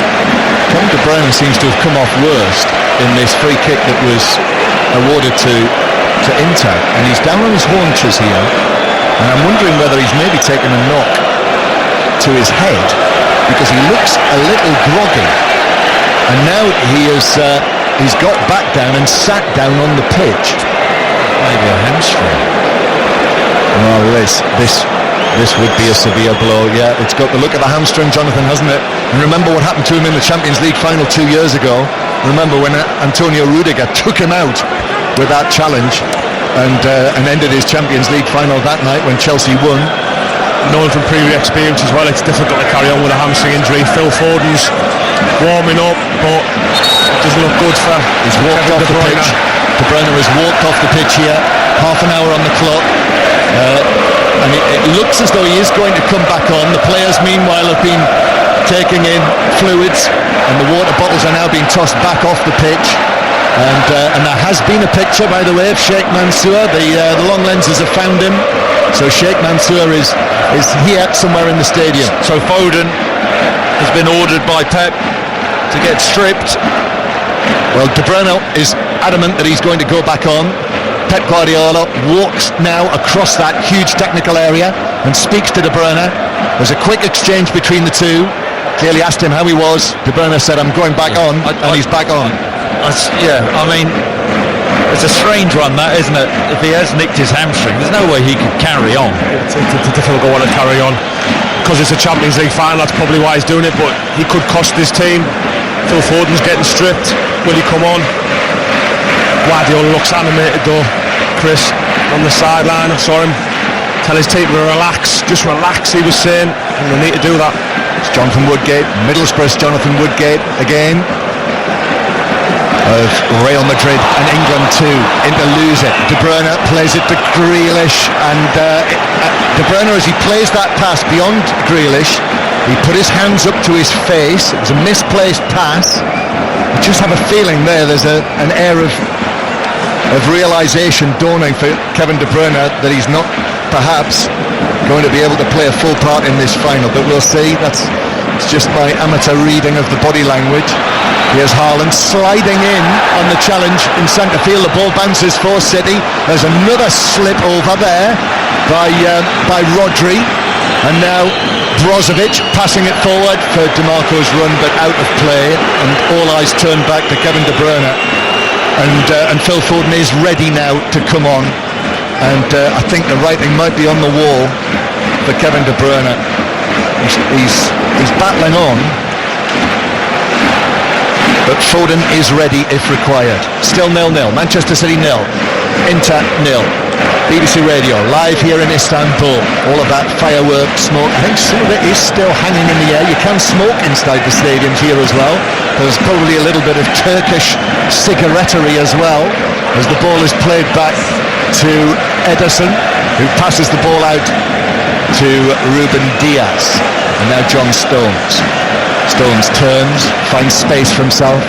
A: Kevin De Bruyne seems to have come off worst in this free kick that was awarded to Inter, and he's down on his haunches here, and I'm wondering whether he's maybe taken a knock to his head, because he looks a little groggy, and now he's got back down and sat down on the pitch.
B: Maybe a hamstring.
A: Oh, this would be a severe blow. Yeah, it's got the look of the hamstring, Jonathan, hasn't it? And remember what happened to him in the Champions League final 2 years ago. Remember when Antonio Rudiger took him out with that challenge and ended his Champions League final that night when Chelsea won.
C: Knowing from previous experience as well, it's difficult to carry on with a hamstring injury. Phil Foden's warming up, but it doesn't look good for
A: He's walked off the pitch. De Bruyne has walked off the pitch here, half an hour on the clock, and it looks as though he is going to come back on. The players meanwhile have been taking in fluids, and the water bottles are now being tossed back off the pitch, and there has been a picture, by the way, of Sheikh Mansour. The long lenses have found him, so Sheikh Mansour is here somewhere in the stadium.
B: So Foden has been ordered by Pep to get stripped.
A: Well, De Bruyne is adamant that he's going to go back on. Pep Guardiola walks now across that huge technical area and speaks to De Bruyne. There's a quick exchange between the two. Clearly asked him how he was. De Bruyne said, "I'm going back on," and he's back on.
B: I mean, it's a strange one, that, isn't it? If he has nicked his hamstring, there's no way he could carry on.
C: It's a difficult one to carry on because it's a Champions League final. That's probably why he's doing it, but he could cost his team. Phil Foden's getting stripped. Will he come on? Guardiola looks animated though, Chris, on the sideline. I saw him tell his team to relax, just relax, he was saying, and they need to do that.
A: It's Jonathan Woodgate, Middlesbrough's Jonathan Woodgate again. of Real Madrid and England 2 into lose it. De Bruyne plays it to Grealish, and De Bruyne, as he plays that pass beyond Grealish, he put his hands up to his face. It was a misplaced pass. I just have a feeling there's an air of realisation dawning for Kevin De Bruyne that he's not perhaps going to be able to play a full part in this final, but we'll see. It's just my amateur reading of the body language. Here's Haaland sliding in on the challenge in centre field. The ball bounces for City. There's another slip over there by Rodri, and now Brozovic passing it forward for DiMarco's run, but out of play, and all eyes turn back to Kevin De Bruyne, and Phil Foden is ready now to come on, and I think the writing might be on the wall for Kevin De Bruyne. He's battling on, but Foden is ready if required. Still 0-0, Manchester City 0, Inter 0. BBC Radio, live here in Istanbul. All of that fireworks, smoke. I think some of it is still hanging in the air. You can smoke inside the stadiums here as well. There's probably a little bit of Turkish cigarettery as well, as the ball is played back to Ederson, who passes the ball out to Ruben Diaz. And now John Stones. Stones turns, finds space for himself,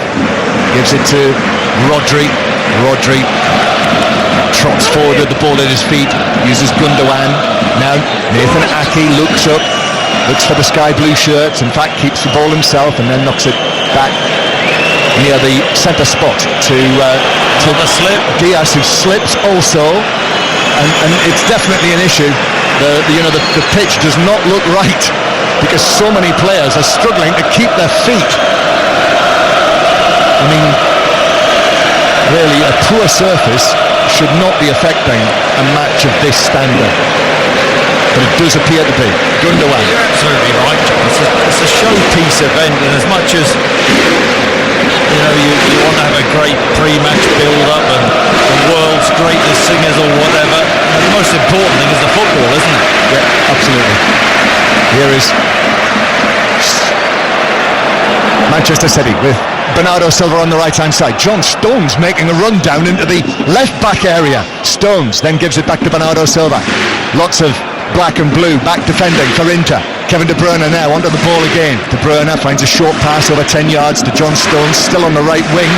A: gives it to Rodri. Rodri trots forward with the ball at his feet, uses Gundogan. Now Nathan Ake looks up, looks for the sky blue shirts, in fact keeps the ball himself, and then knocks it back near the centre spot to
B: the slip.
A: Diaz, who slips also, and it's definitely an issue. The pitch does not look right, because so many players are struggling to keep their feet. I mean, really, a poor surface should not be affecting a match of this standard, but it does appear to be. Gundogan.
B: You're absolutely right, John. It's a showpiece event, and as much as you want to have a great pre-match build-up and the world's greatest singers or whatever, the most important thing is the football, isn't it?
A: Yeah, absolutely. Here is Manchester City with Bernardo Silva on the right-hand side. John Stones making a run down into the left-back area. Stones then gives it back to Bernardo Silva. Lots of black and blue back defending for Inter. Kevin De Bruyne now onto the ball again. De Bruyne finds a short pass over 10 yards to John Stones, still on the right wing,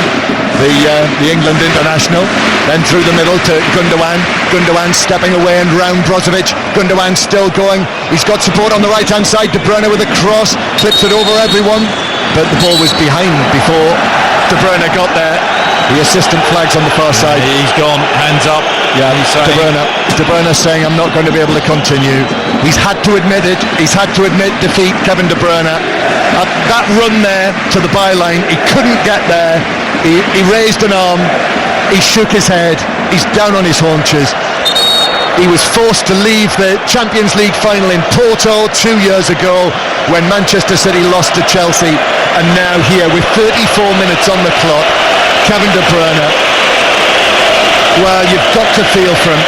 A: the England international. Then through the middle to Gundogan. Gundogan stepping away and round Brozovic. Gundogan still going. He's got support on the right-hand side. De Bruyne with a cross, flips it over everyone, but the ball was behind before De Bruyne got there. The assistant flags on the far side.
B: He's gone, hands up.
A: Yeah, De Bruyne saying, I'm not going to be able to continue. He's had to admit it. He's had to admit defeat, Kevin De Bruyne. That run there to the byline, he couldn't get there. He raised an arm. He shook his head. He's down on his haunches. He was forced to leave the Champions League final in Porto 2 years ago when Manchester City lost to Chelsea. And now here with 34 minutes on the clock, Kevin De Bruyne, well, you've got to feel for him.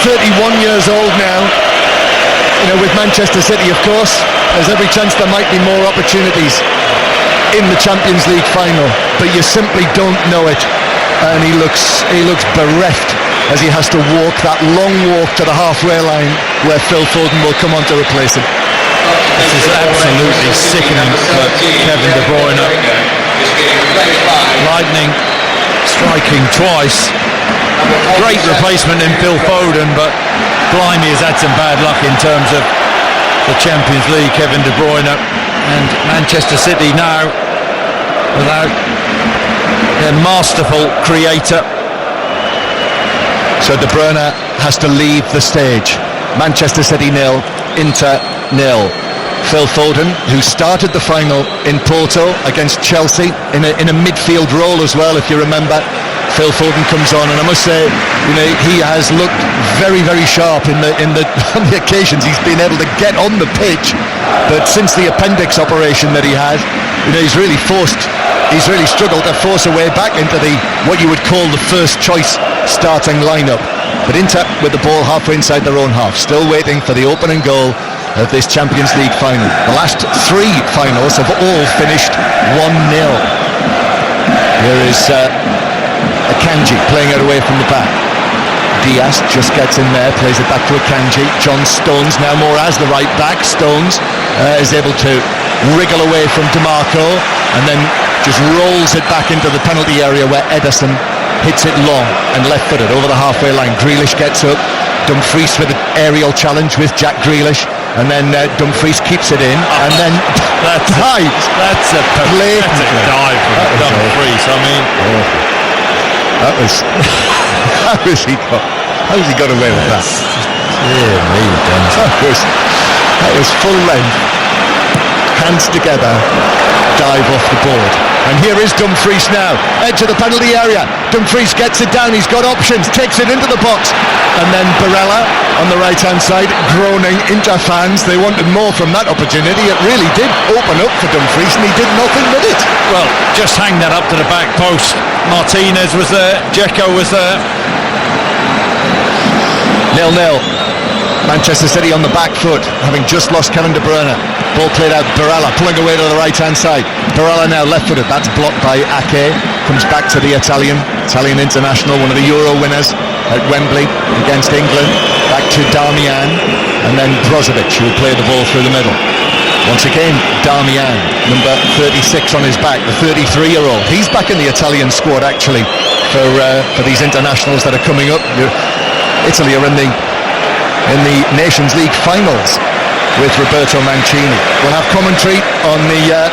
A: 31 years old now, with Manchester City, of course. There's every chance there might be more opportunities in the Champions League final, but you simply don't know it. And he looks bereft as he has to walk that long walk to the halfway line where Phil Foden will come on to replace him.
B: This is absolutely sickening for Kevin De Bruyne. Lightning striking twice. Great replacement in Phil Foden, but blimey, has had some bad luck in terms of the Champions League, Kevin De Bruyne. And Manchester City now without their masterful creator.
A: So De Bruyne has to leave the stage. Manchester City 0, Inter 0. Phil Foden, who started the final in Porto against Chelsea in a midfield role as well, if you remember. Phil Foden comes on, and I must say, he has looked very, very sharp on the occasions he's been able to get on the pitch. But since the appendix operation that he had, he's really struggled to force a way back into what you would call the first choice starting lineup. But Inter with the ball halfway inside their own half, still waiting for the opening goal of this Champions League final. The last three finals have all finished 1-0. Here is Akanji playing it away from the back. Diaz just gets in there, plays it back to Akanji. John Stones now more as the right back. Stones is able to wriggle away from DeMarco and then just rolls it back into the penalty area where Ederson hits it long and left-footed over the halfway line. Grealish gets up. Dumfries with an aerial challenge with Jack Grealish, and then Dumfries keeps it in, and then
B: that's a pathetic dive from Dumfries. I mean,
A: that was how has he got away with that?
B: Dear me,
A: that was full length, hands together, dive off the board. And here is Dumfries now, edge of the penalty area. Dumfries gets it down, he's got options, takes it into the box. And then Barella on the right-hand side, groaning. Inter fans, they wanted more from that opportunity. It really did open up for Dumfries and he did nothing with it.
B: Well, just hang that up to the back post. Martinez was there, Dzeko was there.
A: 0-0. Manchester City on the back foot, having just lost Kevin De Bruyne. Ball played out, Barella pulling away to the right-hand side. Barella now left-footed, that's blocked by Ake. Comes back to the Italian international, one of the Euro winners at Wembley against England. Back to Darmian, and then Brozovic, who will play the ball through the middle. Once again, Darmian, number 36 on his back, the 33-year-old. He's back in the Italian squad, actually, for these internationals that are coming up. Italy are in the Nations League finals with Roberto Mancini. We'll have commentary on the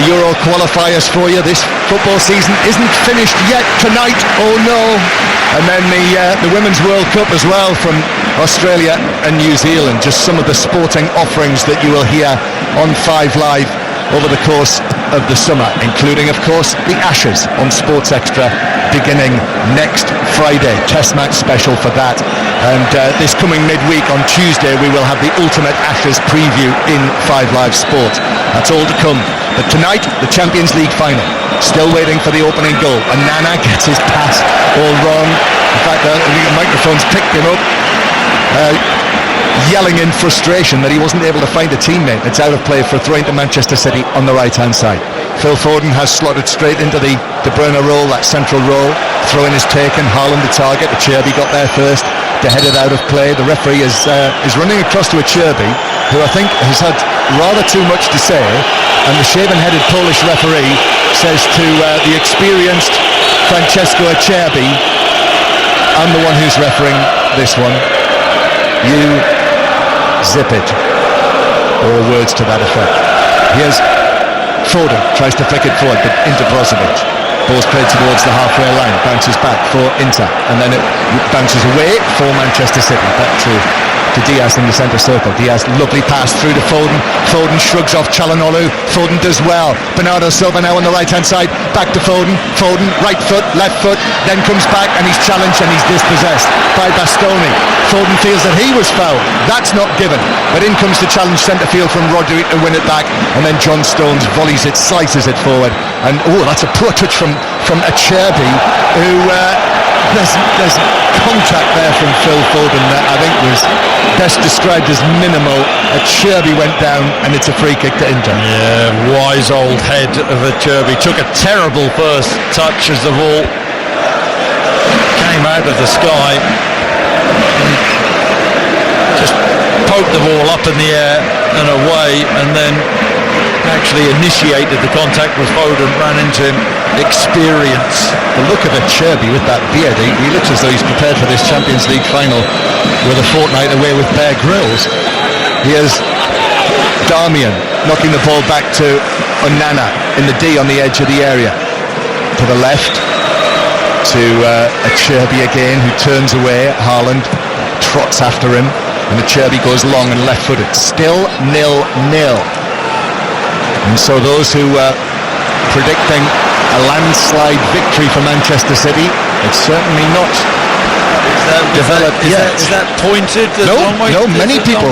A: Euro qualifiers for you. This football season isn't finished yet tonight, oh no. And then the Women's World Cup as well from Australia and New Zealand. Just some of the sporting offerings that you will hear on 5 Live over the course of the summer, including, of course, the Ashes on Sports Extra beginning next Friday. Test match special for that. And this coming midweek on Tuesday, we will have the ultimate Ashes preview in 5 Live Sport. That's all to come. But tonight, the Champions League final. Still waiting for the opening goal. And Nana gets his pass all wrong. In fact, the microphones picked him up. Yelling in frustration that he wasn't able to find a teammate. It's out of play for a throw into Manchester City on the right-hand side. Phil Foden has slotted straight into the De Bruyne role, that central role. Throw-in is taken, Haaland the target. Acerbi got there first to head it out of play. The referee is running across to Acerbi, who I think has had rather too much to say, and the shaven-headed Polish referee says to the experienced Francesco Acerbi, I'm the one who's refereeing this one, you zip it, or words to that effect. Here's Foden, tries to flick it forward, but into Brozovic. Ball's played towards the halfway line, bounces back for Inter, and then it bounces away for Manchester City. Back to Diaz in the centre circle. Diaz, lovely pass through to Foden. Foden shrugs off Çalhanoğlu. Foden does well. Bernardo Silva now on the right-hand side. Back to Foden. Foden, right foot, left foot, then comes back and he's challenged and he's dispossessed by Bastoni. Foden feels that he was fouled. That's not given. But in comes the challenge centre field from Rodri to win it back, and then John Stones volleys it, slices it forward. And that's a poor touch from Acerbi, who there's contact there from Phil Foden that I think was best described as minimal. Acerbi went down and it's a free kick to Inter.
B: Yeah, wise old head of Acerbi. Took a terrible first touch as the ball came out of the sky. Just poked the ball up in the air and away, and then actually initiated the contact with Foden, ran into him. Experience.
A: The look of Acerbi with that beard, he looks as though he's prepared for this Champions League final with a fortnight away with Bear Grylls. Here's Darmian knocking the ball back to Onana in the D on the edge of the area. To the left to Acerbi again, who turns away. Haaland trots after him, and Acerbi goes long and left-footed. Still 0-0. And so those who were predicting a landslide victory for Manchester City, it's certainly not developed yet.
B: Is that pointed?
A: No, many people.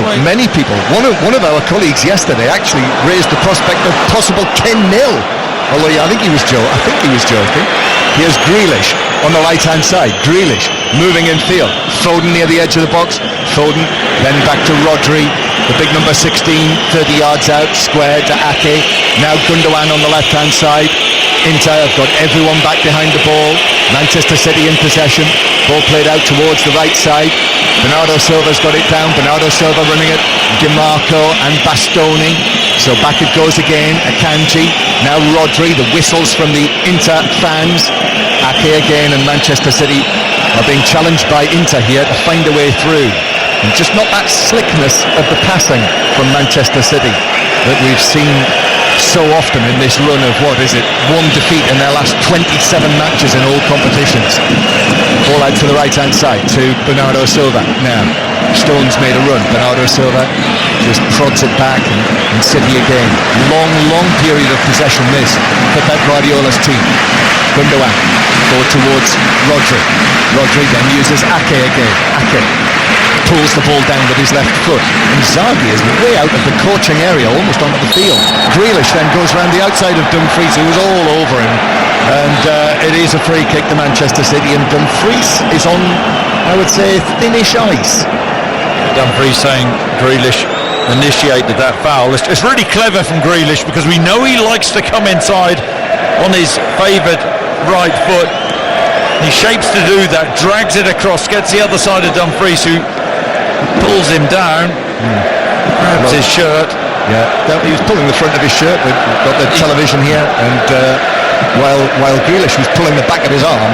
A: One of our colleagues yesterday actually raised the prospect of possible 10-0. Although I think he was joking. Here's Grealish on the right-hand side. Grealish moving in field. Foden near the edge of the box. Foden then back to Rodri. The big number 16, 30 yards out, square to Ake. Now Gundogan on the left-hand side. Inter have got everyone back behind the ball. Manchester City in possession. Ball played out towards the right side. Bernardo Silva's got it down. Bernardo Silva running it. Di Marco and Bastoni. So back it goes again. Akanji. Now Rodri. The whistles from the Inter fans. Ake again, and Manchester City are being challenged by Inter here to find a way through. And just not that slickness of the passing from Manchester City that we've seen so often in this run of, what is it, one defeat in their last 27 matches in all competitions. Ball out to the right hand side to Bernardo Silva. Now Stones made a run. Bernardo Silva just prods it back, and City again. Long period of possession this for Pep Guardiola's team. Gundogan forward towards Rodri. Rodri then uses Ake again. Ake pulls the ball down with his left foot. Inzaghi is way out of the coaching area, almost onto the field. Grealish then goes around the outside of Dumfries, who was all over him. And it is a free kick to Manchester City, and Dumfries is on, I would say, thinnish ice.
B: Dumfries saying Grealish initiated that foul. It's really clever from Grealish, because we know he likes to come inside on his favoured right foot. He shapes to do that, drags it across, gets the other side of Dumfries, who pulls him down, grabs his shirt.
A: Yeah, he was pulling the front of his shirt. We've got the television here, and while Grealish was pulling the back of his arm,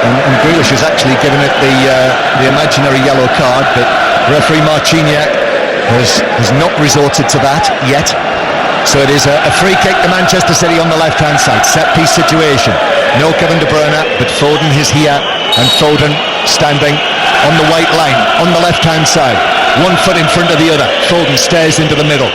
A: and Grealish has actually given it the imaginary yellow card, but referee Marciniak has not resorted to that yet. So it is a free kick to Manchester City on the left-hand side. Set-piece situation. No Kevin De Bruyne, but Foden is here, and Foden standing on the white line, on the left-hand side. One foot in front of the other. Foden stares into the middle.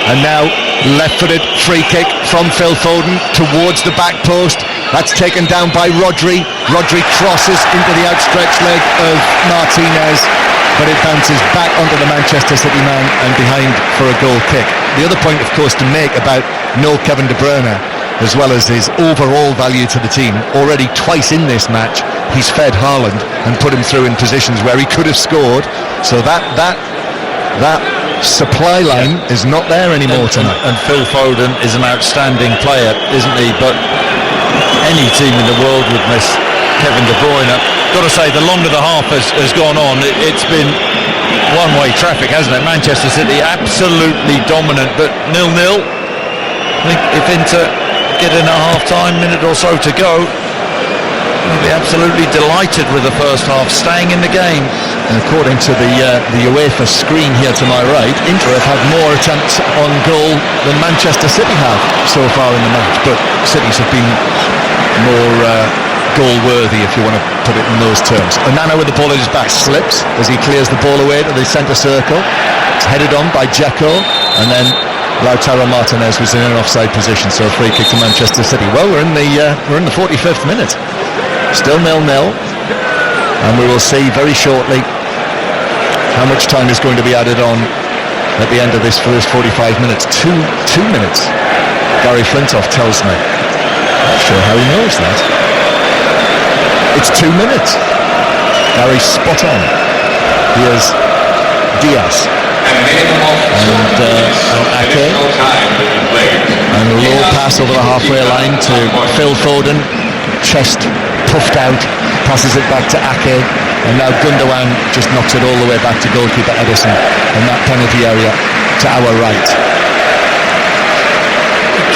A: And now, left-footed free kick from Phil Foden towards the back post. That's taken down by Rodri. Rodri crosses into the outstretched leg of Martinez, but it bounces back onto the Manchester City man and behind for a goal kick. The other point, of course, to make about no Kevin De Bruyne, as well as his overall value to the team, already twice in this match, he's fed Haaland and put him through in positions where he could have scored. So that supply line is not there anymore tonight.
B: And Phil Foden is an outstanding player, isn't he? But any team in the world would miss Kevin De Bruyne. Got to say, the longer the half has gone on, it's been one-way traffic, hasn't it? Manchester City absolutely dominant, but 0-0. I think if Inter get in a half-time, minute or so to go, they'll be absolutely delighted with the first half, staying in the game.
A: And according to the UEFA screen here to my right, Inter have had more attempts on goal than Manchester City have so far in the match, but City's have been more goal-worthy, if you want to put it in those terms. Onana with the ball at his back slips as he clears the ball away to the centre circle. It's headed on by Dzeko, and then Lautaro Martinez was in an offside position, so a free kick to Manchester City. Well, we're in the 45th minute, still 0-0, and we will see very shortly how much time is going to be added on at the end of this first 45 minutes. Two minutes, Gary Flintoff tells me. Not sure how he knows that. It's 2 minutes. Gary's spot on. Here's Diaz and Ake, and a low pass over the halfway line to Phil Foden, chest puffed out, passes it back to Ake, and now Gundogan just knocks it all the way back to goalkeeper Edison in that penalty area to our right.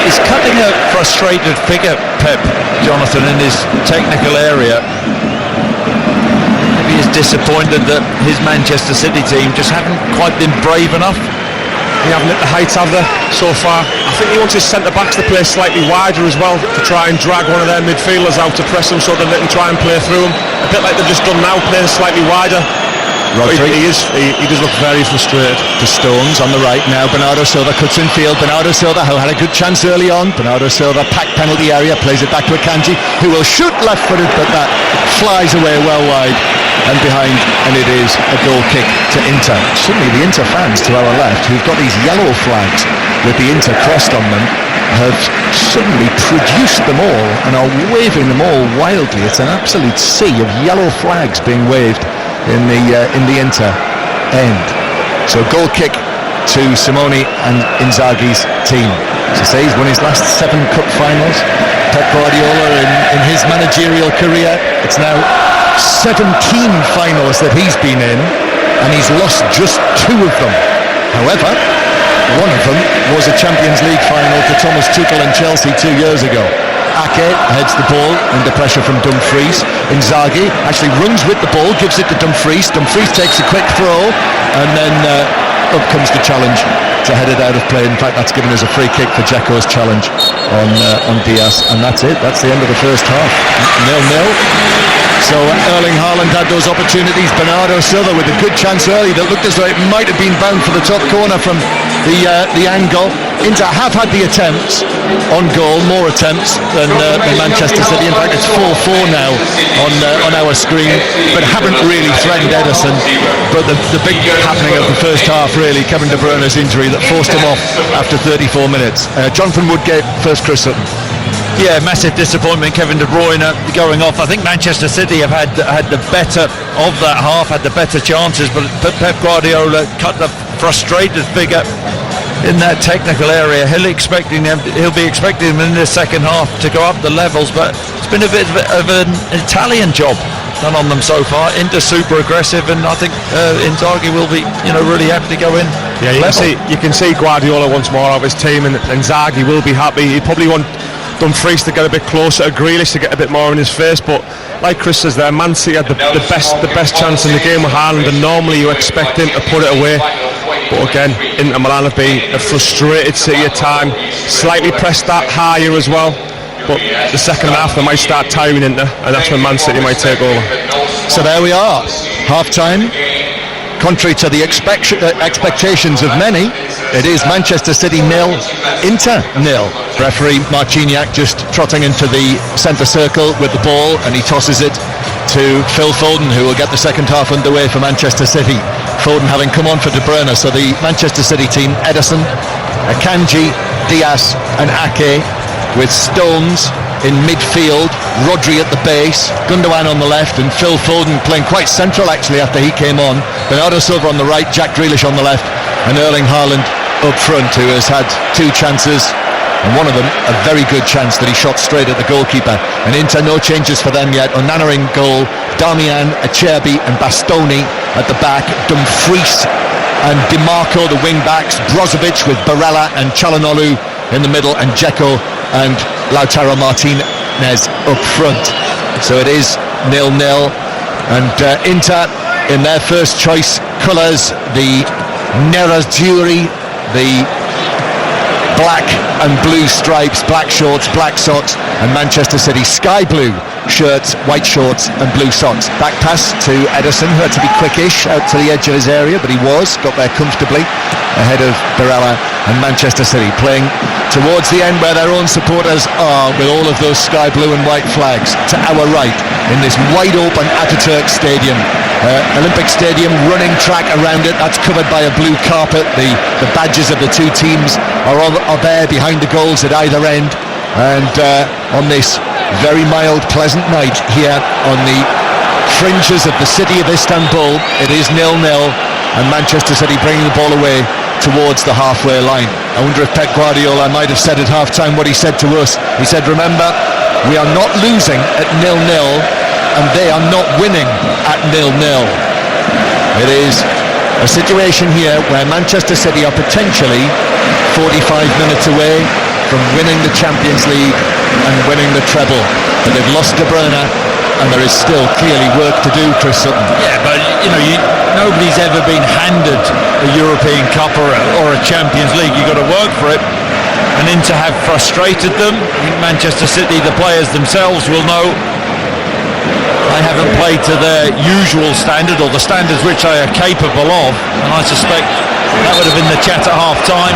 B: He's cutting a frustrated figure, Pep, Jonathan, in his technical area. Maybe he's disappointed that his Manchester City team just haven't quite been brave enough.
C: They haven't hit the heights, have they, so far? I think he wants his centre-backs to play slightly wider as well, to try and drag one of their midfielders out to press them so that they can try and play through them. A bit like they've just done now, playing slightly wider.
A: Rodri.
C: He does look very frustrated.
A: To Stones on the right now. Bernardo Silva cuts in field. Bernardo Silva, who had a good chance early on. Bernardo Silva, packed penalty area, plays it back to Akanji, who will shoot left-footed, but that flies away well wide and behind, and it is a goal kick to Inter. Suddenly the Inter fans to our left, who've got these yellow flags with the Inter crest on them, have suddenly produced them all and are waving them all wildly. It's an absolute sea of yellow flags being waved in the Inter end. So goal kick to Simone and Inzaghi's team. As I say, he's won his last 7 cup finals. Pep Guardiola in his managerial career, it's now 17 finals that he's been in, and he's lost just 2 of them. However, one of them was a Champions League final to Thomas Tuchel and Chelsea 2 years ago. Ake heads the ball under pressure from Dumfries. Inzaghi actually runs with the ball, gives it to Dumfries. Dumfries takes a quick throw, and then up comes the challenge to head it out of play. In fact, that's given us a free kick for Dzeko's challenge on Diaz, and that's it. That's the end of the first half. 0-0. So Erling Haaland had those opportunities. Bernardo Silva with a good chance early that looked as though it might have been bound for the top corner from the angle. Inter have had the attempts on goal, more attempts than Manchester City. In fact, it's 4-4 now on our screen, but haven't really threatened Ederson. But the big happening of the first half, really, Kevin De Bruyne's injury that forced him off after 34 minutes. Jonathan Woodgate, first Chris Sutton.
B: Yeah, massive disappointment, Kevin De Bruyne going off. I think Manchester City have had the better of that half, had the better chances, but Pep Guardiola cut the frustrated figure in that technical area. He'll be expecting them in the second half to go up the levels, but it's been a bit of an Italian job done on them so far. Inter super aggressive, and I think Inzaghi will be really happy to go in.
C: Yeah, you can see Guardiola wants more of his team, and Inzaghi will be happy. He probably want Dumfries to get a bit closer to Grealish to get a bit more in his face, but like Chris says there, Man City had the best chance in the game with Haaland, and normally you expect him to put it away. But again, Inter Milan have been a frustrated City at time, slightly pressed that higher as well, but the second half they might start tiring Inter, and that's when Man City might take over.
A: So there we are, half time. Contrary to the expectations of many, it is Manchester City 0, Inter 0. Referee Marciniak just trotting into the centre circle with the ball, and he tosses it to Phil Foden, who will get the second half underway for Manchester City. Foden having come on for De Bruyne, so the Manchester City team, Ederson, Akanji, Diaz and Ake, with Stones in midfield, Rodri at the base, Gundogan on the left, and Phil Foden playing quite central actually after he came on. Bernardo Silva on the right, Jack Grealish on the left, and Erling Haaland up front, who has had 2 chances, and one of them a very good chance that he shot straight at the goalkeeper. And Inter, no changes for them yet. Onana in goal, Darmian, Acerbi and Bastoni at the back, Dumfries and Di Marco the wing backs, Brozovic with Barella and Çalhanoğlu in the middle, and Dzeko and Lautaro Martinez up front. So it is 0-0, and Inter in their first choice colours, the nerazzurri, the black and blue stripes, black shorts, black socks, and Manchester City sky blue shirts, white shorts and blue socks. Back pass to Ederson, who had to be quickish out to the edge of his area, but he got there comfortably ahead of Barella, and Manchester City playing towards the end where their own supporters are, with all of those sky blue and white flags to our right in this wide open Ataturk Stadium. Olympic Stadium, running track around it, that's covered by a blue carpet. The badges of the 2 teams are there behind the goals at either end, and on this very mild, pleasant night here on the fringes of the city of Istanbul, it is 0-0, and Manchester City bringing the ball away towards the halfway line. I wonder if Pep Guardiola might have said at half-time what he said to us. He said, remember, we are not losing at 0-0, and they are not winning at 0-0. It is a situation here where Manchester City are potentially 45 minutes away from winning the Champions League and winning the treble, but they've lost De Bruyne, and there is still clearly work to do, Chris Sutton.
B: Yeah, but nobody's ever been handed a European Cup or a Champions League. You've got to work for it, and Inter have frustrated them. I think Manchester City, the players themselves, will know they haven't played to their usual standard, or the standards which they are capable of, and I suspect that would have been the chat at half time.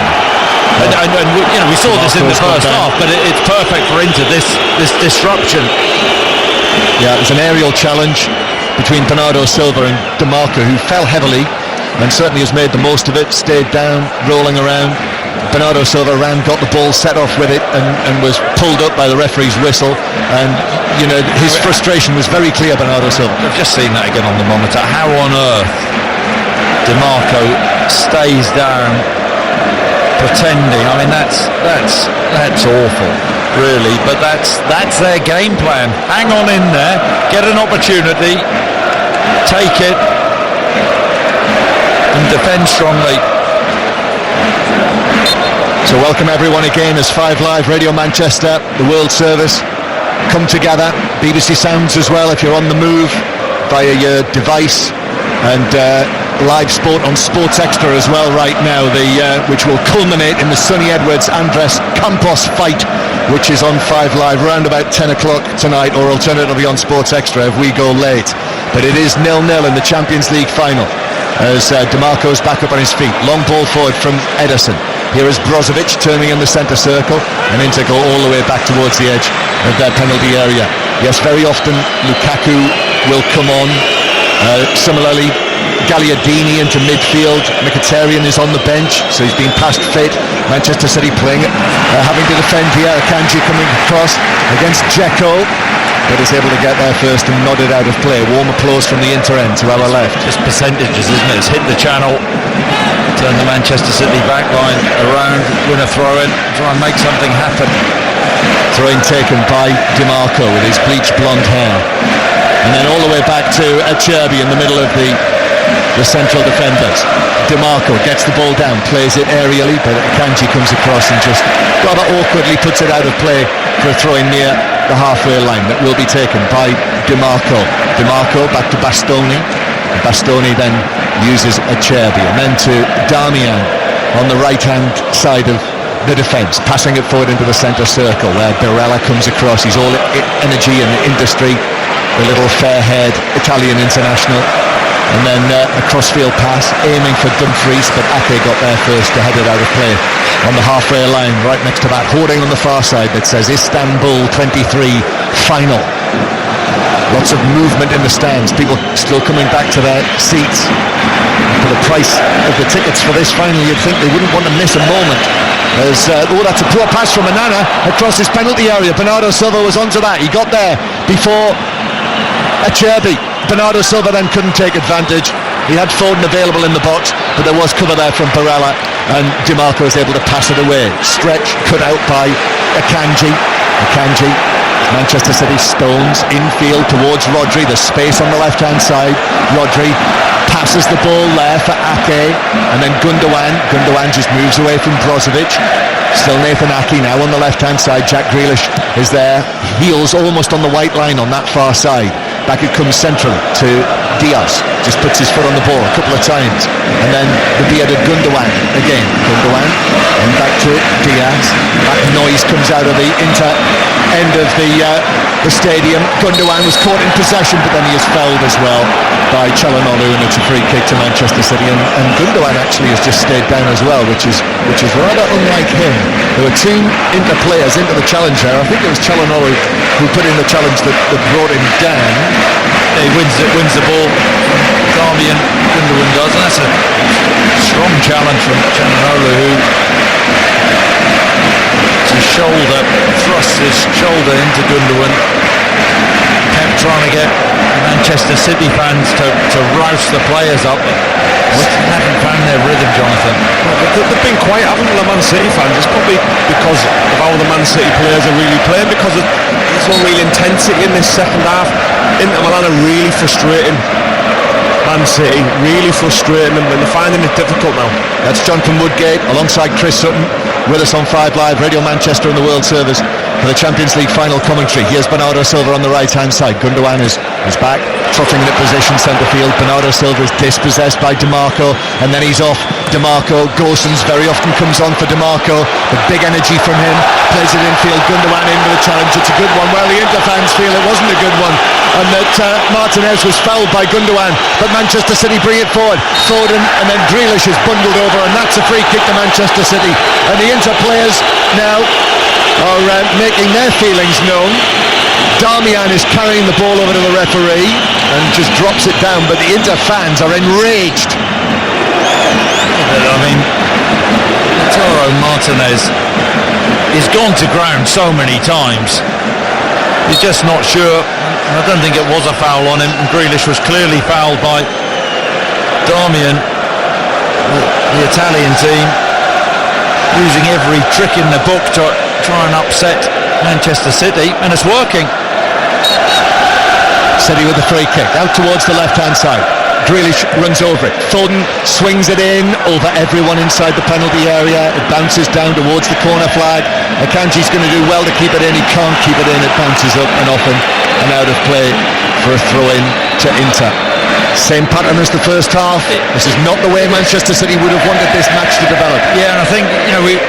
B: And we saw this in the first half, but it's perfect for Inter, this disruption.
A: Yeah, it was an aerial challenge between Bernardo Silva and Di Marco, who fell heavily and certainly has made the most of it, stayed down, rolling around. Bernardo Silva got the ball, set off with it, and was pulled up by the referee's whistle, and his frustration was very clear. Bernardo Silva,
B: I've just seen that again on the monitor. How on earth DiMarco stays down, pretending. I mean, that's awful, really. But that's their game plan. Hang on in there, get an opportunity, take it, and defend strongly.
A: So welcome everyone again as 5 Live Radio Manchester, the World Service, come together. BBC Sounds as well if you're on the move via your device, and live sport on Sports Extra as well right now, which will culminate in the Sonny Edwards Andres Campos fight, which is on 5 Live around about 10 o'clock tonight, or alternatively on Sports Extra if we go late. But it is 0-0 in the Champions League final as DiMarco's back up on his feet. Long ball forward from Ederson. Here is Brozovic turning in the centre circle, and Inter go all the way back towards the edge of their penalty area. Yes, very often Lukaku will come on. Similarly, Gagliardini into midfield. Mkhitaryan is on the bench, so he's been past fit. Manchester City playing, having to defend here. Akanji coming across against Dzeko, but is able to get there first and nod it out of play. Warm applause from the Inter end to our left.
B: Just percentages, isn't it? It's hit the channel, turn the Manchester City back line around, win a throw-in, try and make something happen.
A: Throw-in taken by DiMarco with his bleached blonde hair. And then all the way back to Acerbi in the middle of the central defenders. DiMarco gets the ball down, plays it aerially, but Akanji comes across and just rather awkwardly puts it out of play for a throw-in near the halfway line that will be taken by DiMarco. DiMarco back to Bastoni. Bastoni then uses Acerbi, and then to Darmian on the right-hand side of the defence, passing it forward into the centre circle where Barella comes across. He's all energy and industry, the little fair-haired Italian international. And then a crossfield pass aiming for Dumfries, but Ake got there first to head it out of play on the halfway line, right next to that hoarding on the far side that says Istanbul 23 final. Lots of movement in the stands, people still coming back to their seats. For the price of the tickets for this final, you'd think they wouldn't want to miss a moment. As that's a poor pass from Onana across his penalty area. Bernardo Silva was onto that. He got there before Acerbi. Bernardo Silva then couldn't take advantage. He had Foden available in the box, but there was cover there from Barella, and DiMarco was able to pass it away. Stretch cut out by Akanji. Manchester City stones infield towards Rodri. There's space on the left-hand side. Rodri passes the ball there for Ake, and then Gundogan just moves away from Brozovic. Still Nathan Ake now on the left-hand side. Jack Grealish is there, heels almost on the white line on that far side. Back it comes central to Diaz, just puts his foot on the ball a couple of times, and then the bearded Gundogan again. Gundogan, and back to Diaz. That noise comes out of the Inter end of the stadium. Gundogan was caught in possession, but then he is fouled as well by Çalhanoğlu, and it's a free kick to Manchester City. And Gundogan actually has just stayed down as well, which is rather unlike him. There were two Inter players into the challenge there. I think it was Çalhanoğlu who put in the challenge that brought him down.
B: He wins the ball. Darmian, Gundogan does, and that's a strong challenge from Çalhanoğlu, who thrusts his shoulder into Gundogan. Kept trying to get Manchester City fans to rouse the players up, but haven't found their rhythm, Jonathan.
C: They've been quiet, haven't the Man City fans? It's probably because of how the Man City players are really playing, because there's no real intensity in this second half. Inter Milan are really frustrating Man City, really frustrating them, and they're finding it difficult now.
A: That's Jonathan Woodgate alongside Chris Sutton with us on 5 Live Radio Manchester in the World Service for the Champions League final commentary. Here's Bernardo Silva on the right hand side. Gundogan is back, trotting in a position centre field. Bernardo Silva is dispossessed by DiMarco, and then he's off. DiMarco, Gosens very often comes on for DiMarco, the big energy from him, plays it infield. Gundogan into the challenge, it's a good one. Well, the Inter fans feel it wasn't a good one, and that Martinez was fouled by Gundogan, but Manchester City bring it forward. Foden, and then Grealish is bundled over, and that's a free kick to Manchester City. And the Inter players now are making their feelings known. Darmian is carrying the ball over to the referee and just drops it down, but the Inter fans are enraged.
B: I mean, Lautaro Martinez is gone to ground so many times. He's just not sure. I don't think it was a foul on him. Grealish was clearly fouled by Darmian. the Italian team using every trick in the book to try and upset Manchester City, and it's working.
A: City with the free kick out towards the left-hand side. Grealish runs over it. Foden swings it in over everyone inside the penalty area. It bounces down towards the corner flag. Akanji's going to do well to keep it in. He can't keep it in. It bounces up and often and out of play for a throw-in to Inter. Same pattern as the first half. This is not the way Manchester City would have wanted this match to develop.
B: Yeah, and I think, we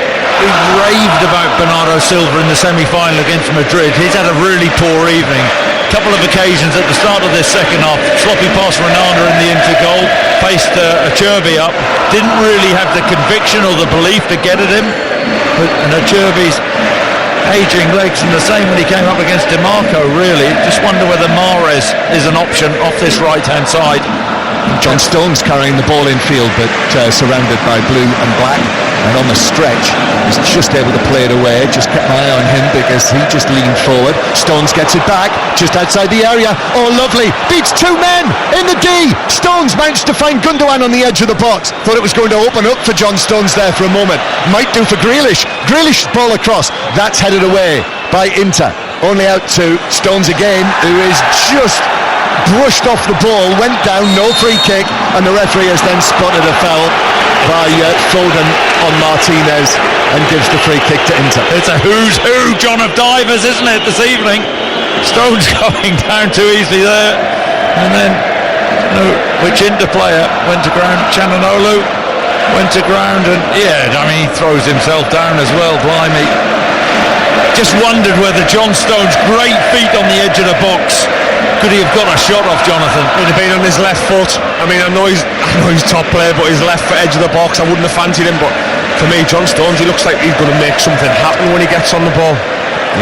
B: raved about Bernardo Silva in the semi-final against Madrid. He's had a really poor evening. Couple of occasions at the start of this second half, sloppy pass Ronaldo in the Inter goal, paced Acerbi up, didn't really have the conviction or the belief to get at him, and Acerbi's aging legs, and the same when he came up against DiMarco, really. Just wonder whether Mahrez is an option off this right hand side.
A: John Stones carrying the ball in field, but surrounded by blue and black, and on the stretch he's just able to play it away. Just kept my eye on him because he just leaned forward. Stones gets it back just outside the area. Oh, lovely, beats two men in the D. Stones managed to find Gundogan on the edge of the box. Thought it was going to open up for John Stones there for a moment. Might do for Grealish. Grealish ball across, that's headed away by Inter. Only out to Stones again, who is just brushed off the ball, went down, no free kick, and the referee has then spotted a foul by Foden on Martinez and gives the free kick to Inter.
B: It's a who's who, John, of divers, isn't it, this evening? Stones going down too easily there, and then which Inter player went to ground? Chananolu went to ground, and he throws himself down as well. Blimey, just wondered whether John Stones' great feet on the edge of the box, could he have got a shot off Jonathan?
C: Would have been on his left foot. I know he's top player, but his left foot edge of the box, I wouldn't have fancied him. But for me, John Stones, he looks like he's going to make something happen when he gets on the ball.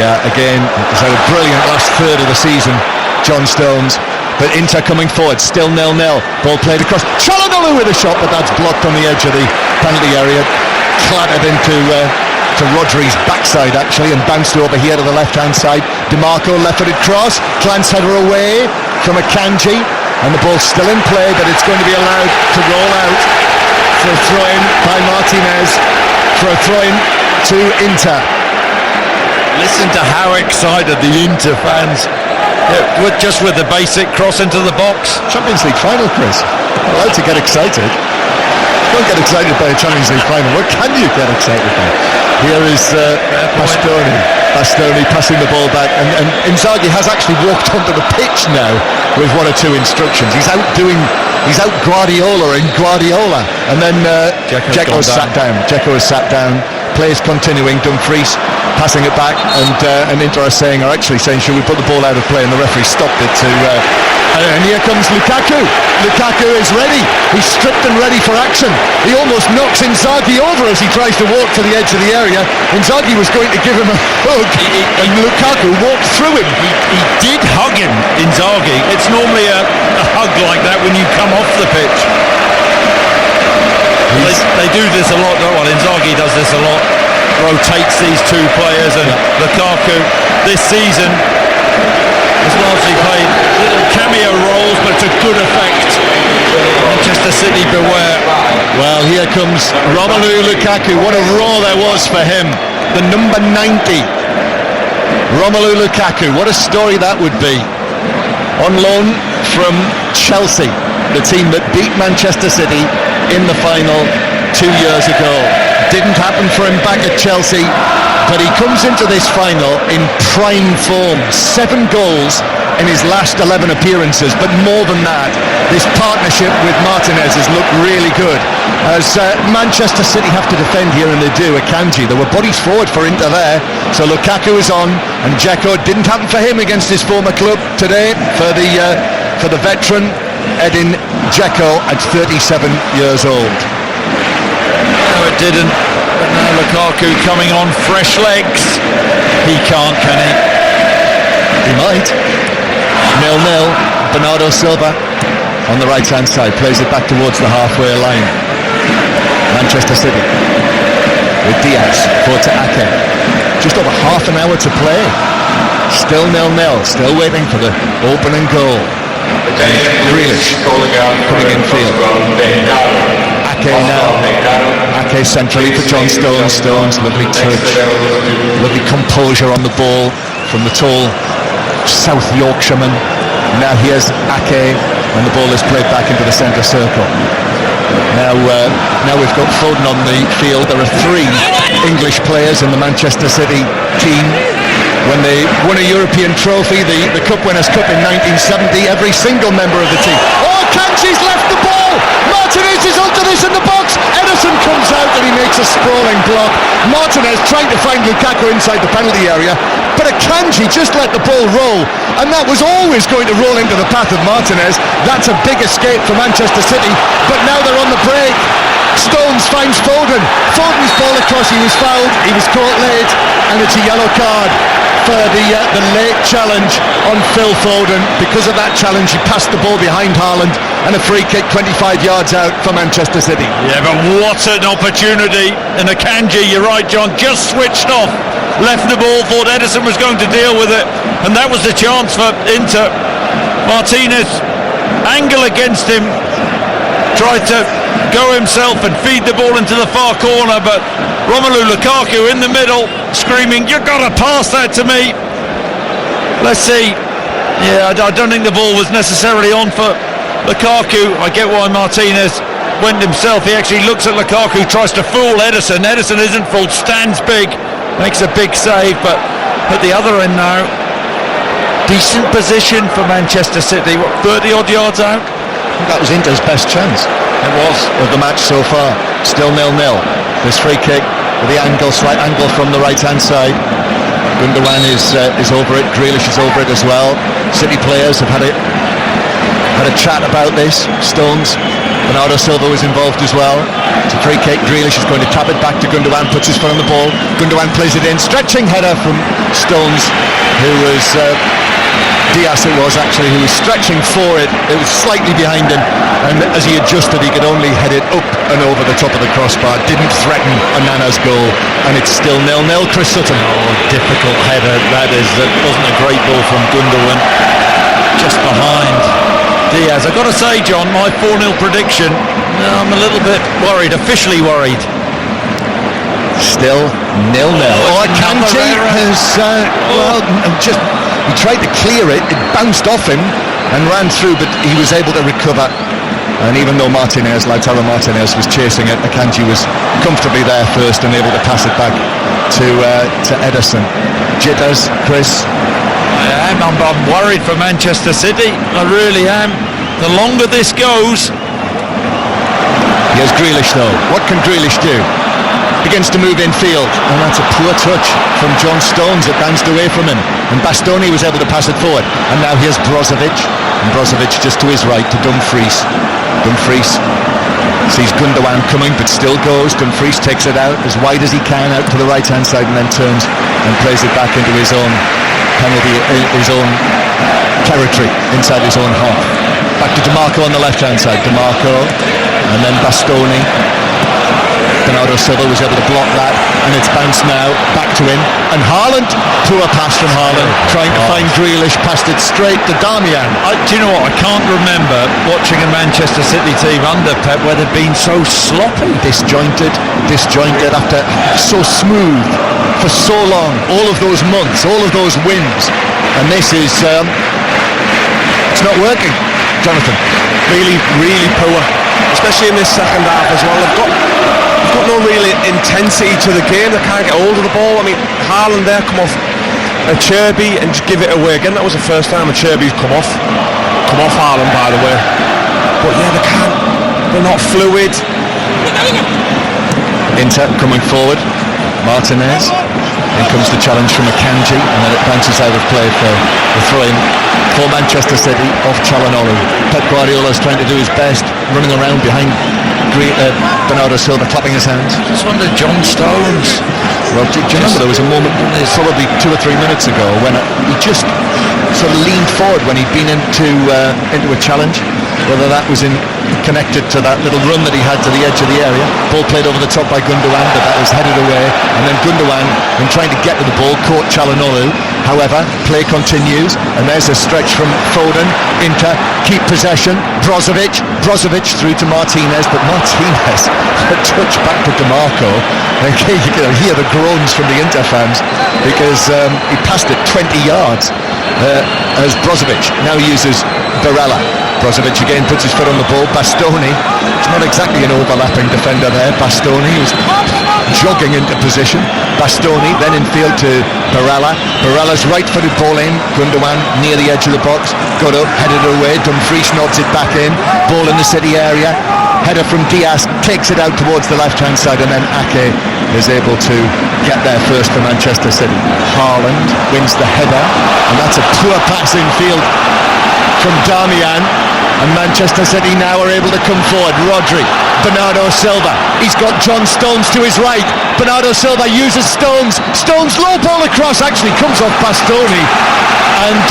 A: Yeah, again, he's had a brilliant last third of the season, John Stones. But Inter coming forward, still 0-0. Ball played across. Çalhanoğlu with a shot, but that's blocked on the edge of the penalty area. Clattered into to Rodri's backside actually, and bounced over here to the left-hand side. DiMarco left-footed cross, glance header away from Akanji, and the ball's still in play, but it's going to be allowed to roll out for a throw-in by Martinez, for a throw-in to Inter.
B: Listen to how excited the Inter fans, just with the basic cross into the box.
A: Champions League final, Chris. Allowed to get excited. Don't get excited by a Champions League final. What can you get excited by? Here is Bastoni passing the ball back, and Inzaghi has actually walked onto the pitch now with one or two instructions. He's out Guardiola in Guardiola, and then Dzeko's sat down. Dzeko has sat down. Plays continuing. Dumfries passing it back, and Inter are actually saying, should we put the ball out of play? And the referee stopped it to. And here comes Lukaku. Lukaku is ready. He's stripped and ready for action. He almost knocks Inzaghi over as he tries to walk to the edge of the area. Inzaghi was going to give him a hug, and Lukaku walked through him.
B: He did hug him, Inzaghi. It's normally a hug like that when you come off the pitch. They do this a lot, don't they? Inzaghi does this a lot. Rotates these two players, and Lukaku this season has largely played little cameo roles, but to good effect. Manchester City beware.
A: Well, here comes Romelu Lukaku. What a roar there was for him. The number 90. Romelu Lukaku. What a story that would be. On loan from Chelsea, the team that beat Manchester City in the final 2 years ago. Didn't happen for him back at Chelsea, but he comes into this final in prime form. 7 goals in his last 11 appearances, but more than that, this partnership with Martinez has looked really good. As Manchester City have to defend here, and they do. Akanji, there were bodies forward for Inter there, so Lukaku is on, and Dzeko. Didn't happen for him against his former club today for the veteran Edin Dzeko at 37 years old.
B: No, it didn't. But now Lukaku coming on fresh legs. He can't, can he?
A: He might. 0-0. Bernardo Silva on the right-hand side plays it back towards the halfway line. Manchester City with Diaz forward to Ake. Just over half an hour to play. Still 0-0. Still waiting for the opening goal. Grealish coming in field. Ake now. Ake centrally for John Stones. Stones, lovely touch, lovely composure on the ball from the tall South Yorkshireman. Now here's Ake, and the ball is played back into the centre circle. Now we've got Foden on the field. There are 3 English players in the Manchester City team. When they won a European trophy, the Cup Winners' Cup in 1970, every single member of the team. Oh, Kanji's left the ball! Martinez is onto this in the box! Ederson comes out and he makes a sprawling block. Martinez trying to find Lukaku inside the penalty area, but Akanji just let the ball roll, and that was always going to roll into the path of Martinez. That's a big escape for Manchester City, but now they're on the break. Stones finds Foden. Foden's ball across, he was fouled, he was caught late, and it's a yellow card for the late challenge on Phil Foden. Because of that challenge, he passed the ball behind Haaland, and a free kick 25 yards out for Manchester City.
B: Yeah, but what an opportunity. And Akanji, you're right, John, just switched off, left the ball, thought Ederson was going to deal with it, and that was the chance for Inter. Martinez, angle against him, tried to go himself and feed the ball into the far corner, but Romelu Lukaku in the middle screaming, "You've got to pass that to me." Let's see. Yeah, I don't think the ball was necessarily on for Lukaku. I get why Martinez went himself. He actually looks at Lukaku, tries to fool Ederson. Ederson isn't fooled, stands big, makes a big save, but at the other end now, decent position for Manchester City. What, 30 odd yards out?
A: That was Inter's best chance. It was of the match so far. Still 0-0. This free kick with the angle, slight angle from the right hand side. Gundogan is over it. Grealish is over it as well. City players have had a chat about this. Stones, Bernardo Silva was involved as well. It's a free kick. Grealish is going to tap it back to Gundogan. Puts his foot on the ball. Gundogan plays it in. Stretching header from Stones, who was Diaz, it was actually, who was stretching for it. It was slightly behind him, and as he adjusted, he could only head it up and over the top of the crossbar. Didn't threaten Onana's goal, and it's still 0-0. Chris Sutton.
B: Oh, difficult header that is. That wasn't a great ball from Gundogan. Just behind Diaz. I've got to say, John, my 4-0 prediction, I'm a little bit worried, officially worried.
A: Still 0-0. Oh, Akanji has he tried to clear it. It bounced off him and ran through, but he was able to recover. And even though Lautaro Martinez was chasing it, Akanji was comfortably there first and able to pass it back to Ederson. Jitters, Chris.
B: I'm worried for Manchester City. I really am. The longer this goes.
A: Here's Grealish though. What can Grealish do? Begins to move infield, and that's a poor touch from John Stones that bounced away from him, and Bastoni was able to pass it forward. And now here's Brozovic, and Brozovic just to his right to Dumfries. Dumfries sees Gundogan coming but still goes. Dumfries takes it out as wide as he can out to the right hand side, and then turns and plays it back into his own penalty, his own territory, inside his own half. Back to DiMarco on the left hand side. DiMarco, and then Bastoni. Bernardo Silva was able to block that, and it's bounced now back to him. And Haaland, poor pass from Haaland, trying to find Grealish, passed it straight to Darmian.
B: Do you know what? I can't remember watching a Manchester City team under Pep where they've been so sloppy.
A: Disjointed after so smooth for so long, all of those months, all of those wins. And this is, it's not working, Jonathan.
C: Really, really poor, especially in this second half as well. They've got no real intensity to the game. They can't get hold of the ball. I mean, Haaland there come off a Cherby and just give it away again. That was the first time a Cherby's come off Haaland, by the way. But yeah, they're not fluid.
A: Inter coming forward. Martinez. In comes the challenge from Akanji, and then it bounces out of play for the throw-in for Manchester City off Çalhanoğlu. Pep Guardiola's trying to do his best, running around behind Bernardo Silva, clapping his hands.
B: Just wondered, John Stones.
A: Well, do you remember there was a moment, probably 2 or 3 minutes ago, when he just sort of leaned forward when he'd been into a challenge, whether that was connected to that little run that he had to the edge of the area. Ball played over the top by Gundogan, but that was headed away, and then Gundogan, in trying to get to the ball, caught Çalhanoğlu, However, play continues, and there's a stretch from Foden. Inter keep possession. Brozovic through to Martinez, but Martinez a touch back to DeMarco. And you can hear the groans from the Inter fans because he passed it 20 yards as Brozovic now uses Barella. Brozovic again puts his foot on the ball. Bastoni, it's not exactly an overlapping defender there. Bastoni was jogging into position. Bastoni then in field to Barella. Barella's right-footed ball in. Gundogan near the edge of the box. Got up, headed it away. Dumfries nods it back in. Ball in the City area. Header from Diaz, takes it out towards the left-hand side, and then Ake is able to get there first for Manchester City. Haaland wins the header, and that's a poor passing field from Darmian, and Manchester City now are able to come forward. Rodri, Bernardo Silva, he's got John Stones to his right. Bernardo Silva uses Stones low ball across, actually comes off Bastoni and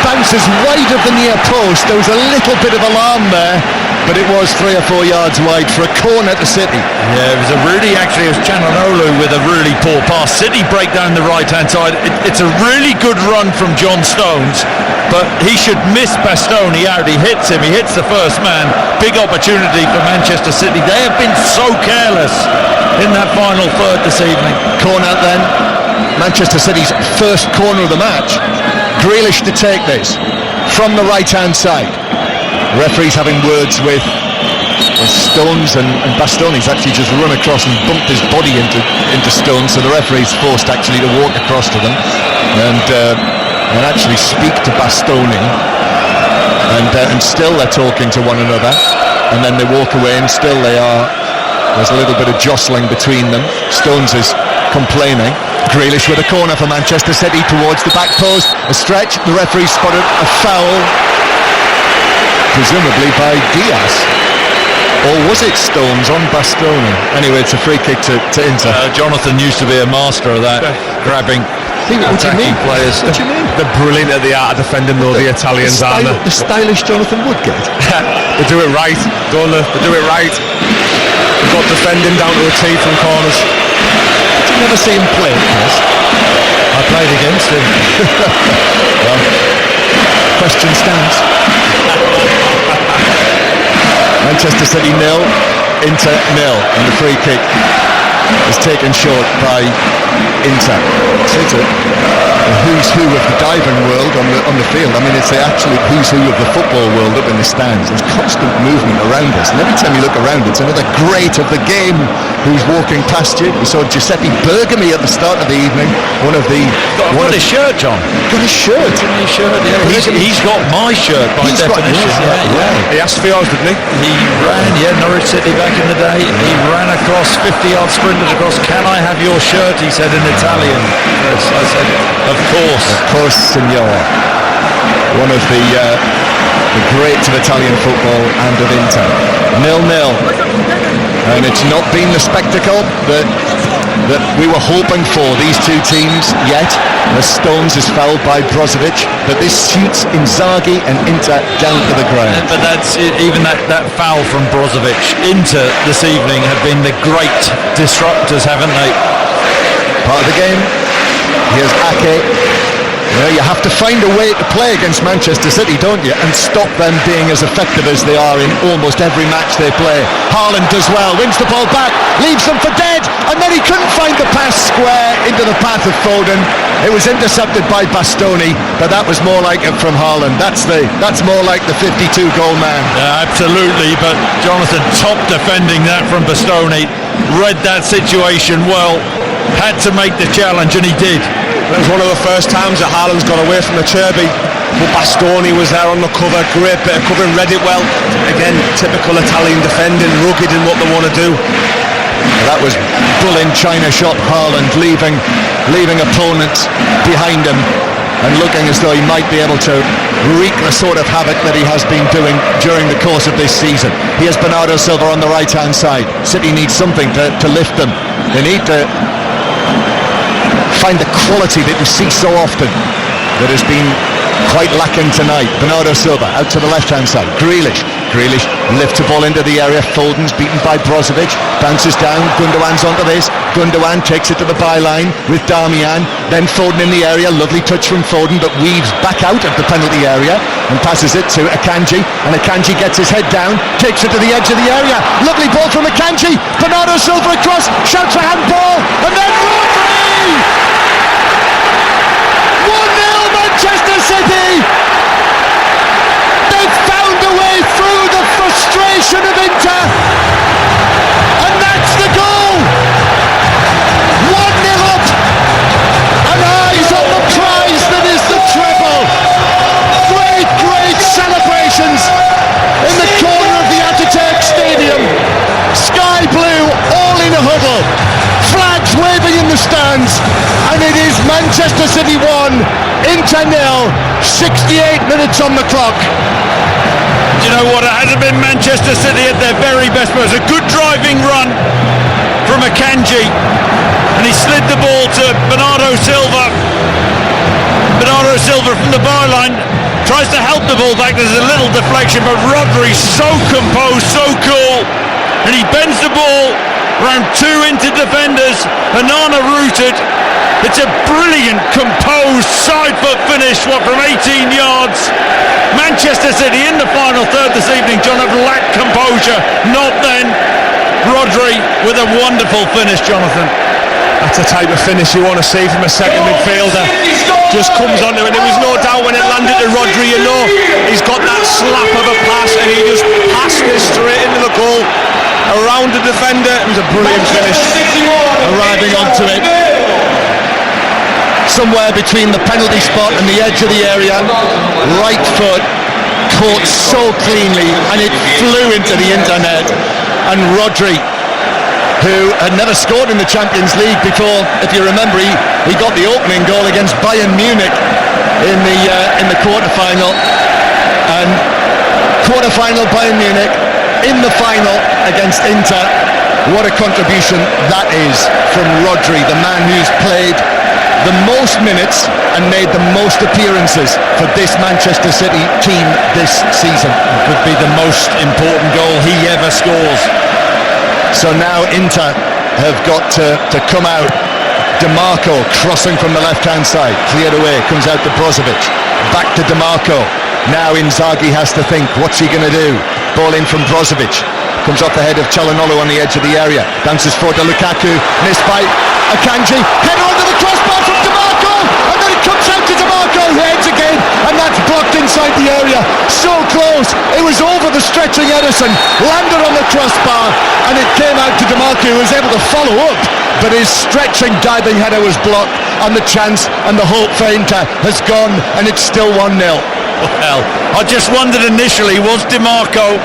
A: bounces wide of the near post. There was a little bit of alarm there, but it was 3 or 4 yards wide for a corner to City.
B: Yeah, it was it was Chananolu with a really poor pass. City break down the right-hand side. It's a really good run from John Stones, but he should miss Bastoni out. He hits him, he hits the first man. Big opportunity for Manchester City. They have been so careless in that final third this evening.
A: Corner then, Manchester City's first corner of the match. Grealish to take this from the right-hand side. The referee's having words with Stones, and Bastoni's actually just run across and bumped his body into Stones, so the referee's forced actually to walk across to them and actually speak to Bastoni, and still they're talking to one another, and then they walk away, and still there's a little bit of jostling between them. Stones is complaining. Grealish with a corner for Manchester City towards the back post. A stretch, the referee spotted a foul, presumably by Diaz. Or was it Stones on Bastoni? Anyway, it's a free kick to Inter.
B: Jonathan used to be a master of that, grabbing attacking players.
A: What do you mean?
C: They're brilliant at the art of defending, though, the Italians, aren't they?
A: The stylish Jonathan Woodgate.
C: They do it right, don't they? They do it right. They've got defending down to a T from corners.
A: Did you never see him play, Chris?
B: I played against him.
A: Well, question stands. Manchester City 0, Inter 0, and the free kick is taken short by Inter. It's a who's who of the diving world on the field. I mean, it's the absolute who's who of the football world up in the stands. There's constant movement around us, and every time you look around, it's another great of the game who's walking past you. We saw Giuseppe Bergami at the start of the evening. One of
B: his shirt, John.
A: Got his shirt.
B: His shirt. Yeah, he's got my shirt by definition.
C: He asked for yours, didn't he?
B: He ran, Norwich City back in the day. He ran across 50-yard, sprinted across. Can I have your shirt? He said in Italian. Yes, I said, of course, signor.
A: One of the greats of Italian football and of Inter. 0-0, and it's not been the spectacle that we were hoping for, these two teams, yet. As Stones is fouled by Brozovic, but this suits Inzaghi and Inter down to the ground.
B: But that's even that foul from Brozovic. Inter this evening have been the great disruptors, haven't they?
A: Part of the game. Here's Ake. You have to find a way to play against Manchester City, don't you? And stop them being as effective as they are in almost every match they play. Haaland does well, wins the ball back, leaves them for dead, and then he couldn't find the pass square into the path of Foden. It was intercepted by Bastoni, but that was more like it from Haaland. That's more like the 52-goal man.
B: Yeah, absolutely, but Jonathan, top defending that from Bastoni. Read that situation well, had to make the challenge, and he did.
C: It was one of the first times that Haaland's got away from the Cherby, but Bastoni was there on the cover. Great bit of covering, read it well. Again, typical Italian defending, rugged in what they want to do.
A: That was bull in China shot Haaland, leaving opponents behind him and looking as though he might be able to wreak the sort of havoc that he has been doing during the course of this season. Here's Bernardo Silva on the right-hand side. City needs something to lift them. They need to find the quality that you see so often that has been quite lacking tonight. Bernardo Silva out to the left-hand side. Grealish Grealish lifts the ball into the area. Foden's beaten by Brozovic. Bounces down. Gundogan's onto this. Gundogan takes it to the byline with Darmian. Then Foden in the area. Lovely touch from Foden, but weaves back out of the penalty area and passes it to Akanji. And Akanji gets his head down, takes it to the edge of the area. Lovely ball from Akanji. Bernardo Silva across. Shouts for handball. And then Rodri! 1-0 Manchester City! They've found a way through the frustration of Inter, and that's the goal. 1-0 up, and eyes on the prize that is the treble. Great celebrations in the corner of the Ataturk Stadium. Sky blue, all in a huddle, flags waving in the stands, and it is Manchester City 1, Inter 0, 68 minutes on the clock.
B: Do you know what? It hasn't been Manchester City at their very best, but it was a good driving run from Akanji, and he slid the ball to Bernardo Silva. Bernardo Silva from the byline tries to help the ball back. There's a little deflection, but Rodri so composed, so cool, and he bends the ball around two Inter defenders. Hanana rooted. It's a brilliant, composed side-foot finish, from 18 yards. Manchester City in the final third this evening, John, have lacked composure. Not then. Rodri with a wonderful finish, Jonathan.
C: That's the type of finish you want to see from a second midfielder. Just comes onto it. There was no doubt when it landed to Rodri, he's got that slap of a pass, and he just passed it straight into the goal. Around the defender. It was a brilliant finish.
A: Arriving onto it, somewhere between the penalty spot and the edge of the area, right foot caught so cleanly, and it flew into the internet. And Rodri, who had never scored in the Champions League before, if you remember, he got the opening goal against Bayern Munich in the quarter-final, and quarter-final Bayern Munich in the final against Inter. What a contribution that is from Rodri, the man who's played the most minutes and made the most appearances for this Manchester City team this season.
B: It could be the most important goal he ever scores.
A: So now Inter have got to come out. DeMarco crossing from the left-hand side, cleared away, comes out to Brozovic, back to DeMarco. Now Inzaghi has to think, what's he going to do? Ball in from Brozovic, comes off the head of Çalhanoğlu on the edge of the area, bounces forward to Lukaku, missed by Akanji, header onto the crossbar from DeMarco, and then it comes out to DeMarco, who heads again, and that's blocked inside the area. So close, it was over the stretching Ederson, landed on the crossbar, and it came out to DeMarco, who was able to follow up, but his stretching diving header was blocked, and the chance and the hope for Inter has gone, and it's still 1-0.
B: Well, I just wondered initially, was DeMarco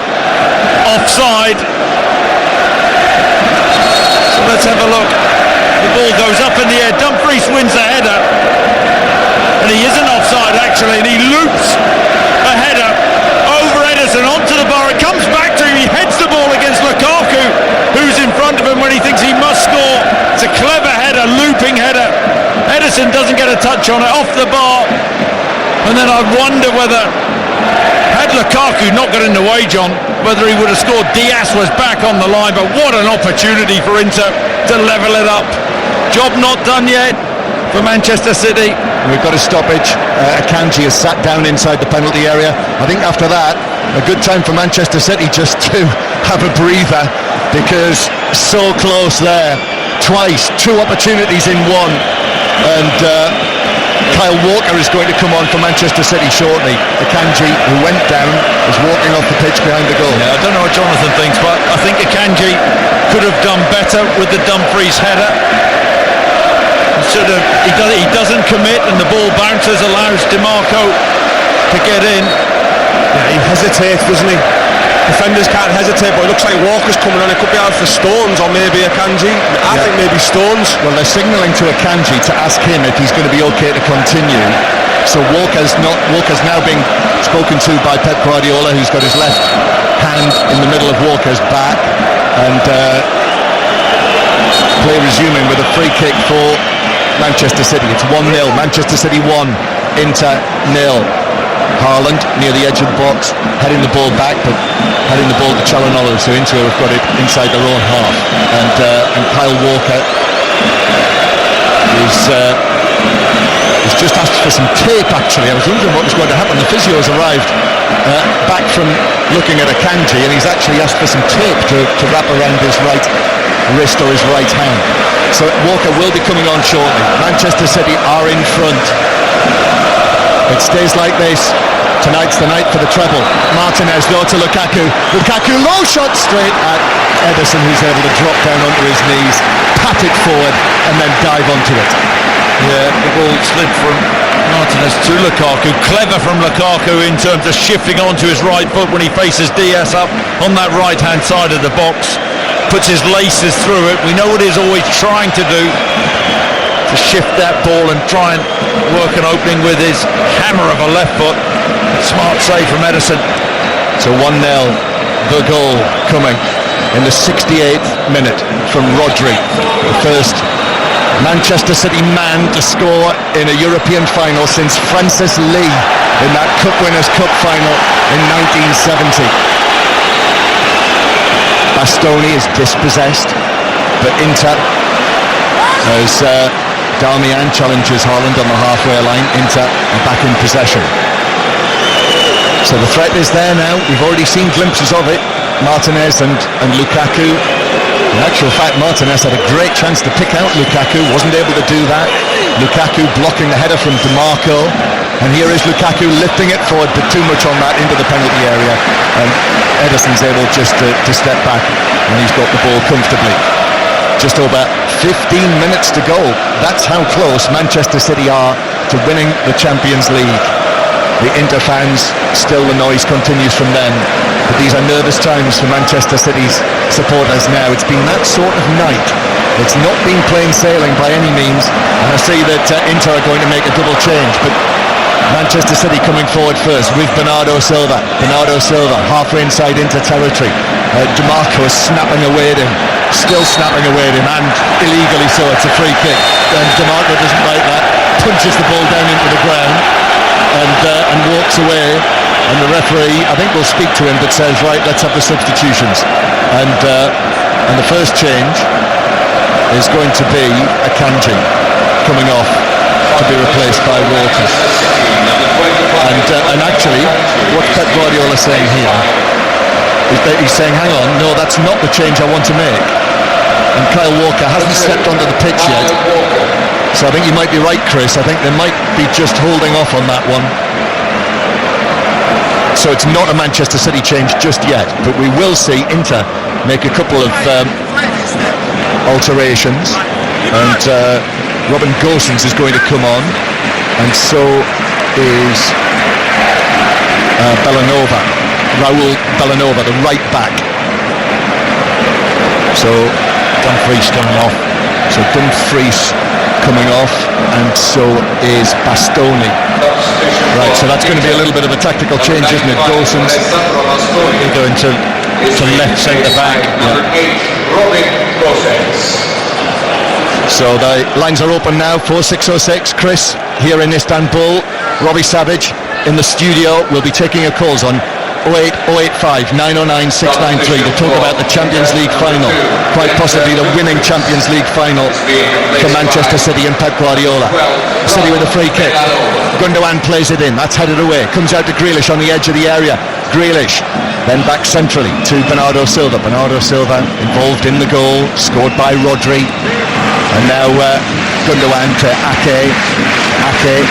B: offside? So let's have a look. The ball goes up in the air. Dumfries wins the header, and he isn't offside actually, and he loops a header over Ederson onto the bar. It comes back to him. He heads the ball against Lukaku, who's in front of him when he thinks he must score. It's a clever header, looping header. Ederson doesn't get a touch on it, off the bar. And then I wonder whether, had Lukaku not got in the way, John, whether he would have scored. Diaz was back on the line, but what an opportunity for Inter to level it up. Job not done yet for Manchester City.
A: We've got a stoppage. Akanji is sat down inside the penalty area. I think after that, a good time for Manchester City just to have a breather, because so close there. Twice, two opportunities in one. And Kyle Walker is going to come on for Manchester City shortly. Akanji, who went down, is walking off the pitch behind the goal.
B: Yeah, I don't know what Jonathan thinks, but I think Akanji could have done better with the Dumfries header. He doesn't commit, and the ball bounces, allows DeMarco to get in.
C: Yeah, he hesitates, doesn't he? Defenders can't hesitate, but it looks like Walker's coming on. It could be out for Stones or maybe Akanji. I think maybe Stones.
A: Well, they're signalling to Akanji to ask him if he's going to be okay to continue. So Walker's now being spoken to by Pep Guardiola, who's got his left hand in the middle of Walker's back, and play resuming with a free kick for Manchester City. It's 1-0. Manchester City 1, Inter 0. Haaland near the edge of the box, heading the ball back, but heading the ball to Çalhanoğlu, so Inter have got it inside their own half. And Kyle Walker is just asked for some tape, actually. I was wondering what was going to happen. The physio's arrived back from looking at Akanji, and he's actually asked for some tape to wrap around his right wrist or his right hand. So Walker will be coming on shortly. Manchester City are in front. It stays like this. Tonight's the night for the treble. Martinez though to Lukaku. Lukaku, low shot straight at Ederson, who's able to drop down onto his knees, pat it forward, and then dive onto it.
B: Yeah, the ball slid from Martinez to Lukaku. Clever from Lukaku in terms of shifting onto his right foot when he faces Diaz up on that right-hand side of the box. Puts his laces through it. We know what he's always trying to do, to shift that ball and try and work an opening with his hammer of a left foot. Smart save from Ederson.
A: So 1-0, the goal coming in the 68th minute from Rodri. The first Manchester City man to score in a European final since Francis Lee in that Cup Winners' Cup final in 1970. Bastoni is dispossessed, but Inter, as Darmian challenges Haaland on the halfway line, Inter are back in possession. So the threat is there now. We've already seen glimpses of it. Martinez and Lukaku. In actual fact, Martinez had a great chance to pick out Lukaku, wasn't able to do that. Lukaku blocking the header from DiMarco, and here is Lukaku lifting it forward, but too much on that into the penalty area, and Ederson's able just to step back, and he's got the ball comfortably. Just over 15 minutes to go. That's how close Manchester City are to winning the Champions League. The Inter fans, still the noise continues from them. But these are nervous times for Manchester City's supporters now. It's been that sort of night. It's not been plain sailing by any means. And I see that Inter are going to make a double change. But Manchester City coming forward first with Bernardo Silva. Bernardo Silva halfway inside Inter territory. DiMarco is snapping away at him. Still snapping away at him, and illegally so. It's a free kick. And DiMarco doesn't like that. Punches the ball down into the ground. And walks away, and the referee, I think, will speak to him, but says, right, let's have the substitutions. And the first change is going to be Akanji coming off to be replaced by Walker. And actually, what Pep Guardiola is saying here is that he's saying, hang on, no, that's not the change I want to make. And Kyle Walker hasn't stepped onto the pitch yet. So I think you might be right, Chris. I think they might be just holding off on that one. So it's not a Manchester City change just yet, but we will see Inter make a couple of alterations. And Robin Gosens is going to come on, and so is Raul Bellanova, the right back. So
B: Dumfries coming off.
A: So Dumfries coming off, and so is Bastoni. Right, so that's going to be a little bit of a tactical change, isn't it? Gosens
B: Going to left centre back.
A: So the lines are open now, 4606. Chris here in Istanbul. Robbie Savage in the studio. We'll be taking your calls on 08085 909 693 to talk about the Champions League final, quite possibly the winning Champions League final for Manchester City and Pep Guardiola. City with a free kick. Gundogan plays it in, that's headed away, comes out to Grealish on the edge of the area. Grealish then back centrally to Bernardo Silva. Bernardo Silva involved in the goal, scored by Rodri. And now Gundogan to Ake. Ake,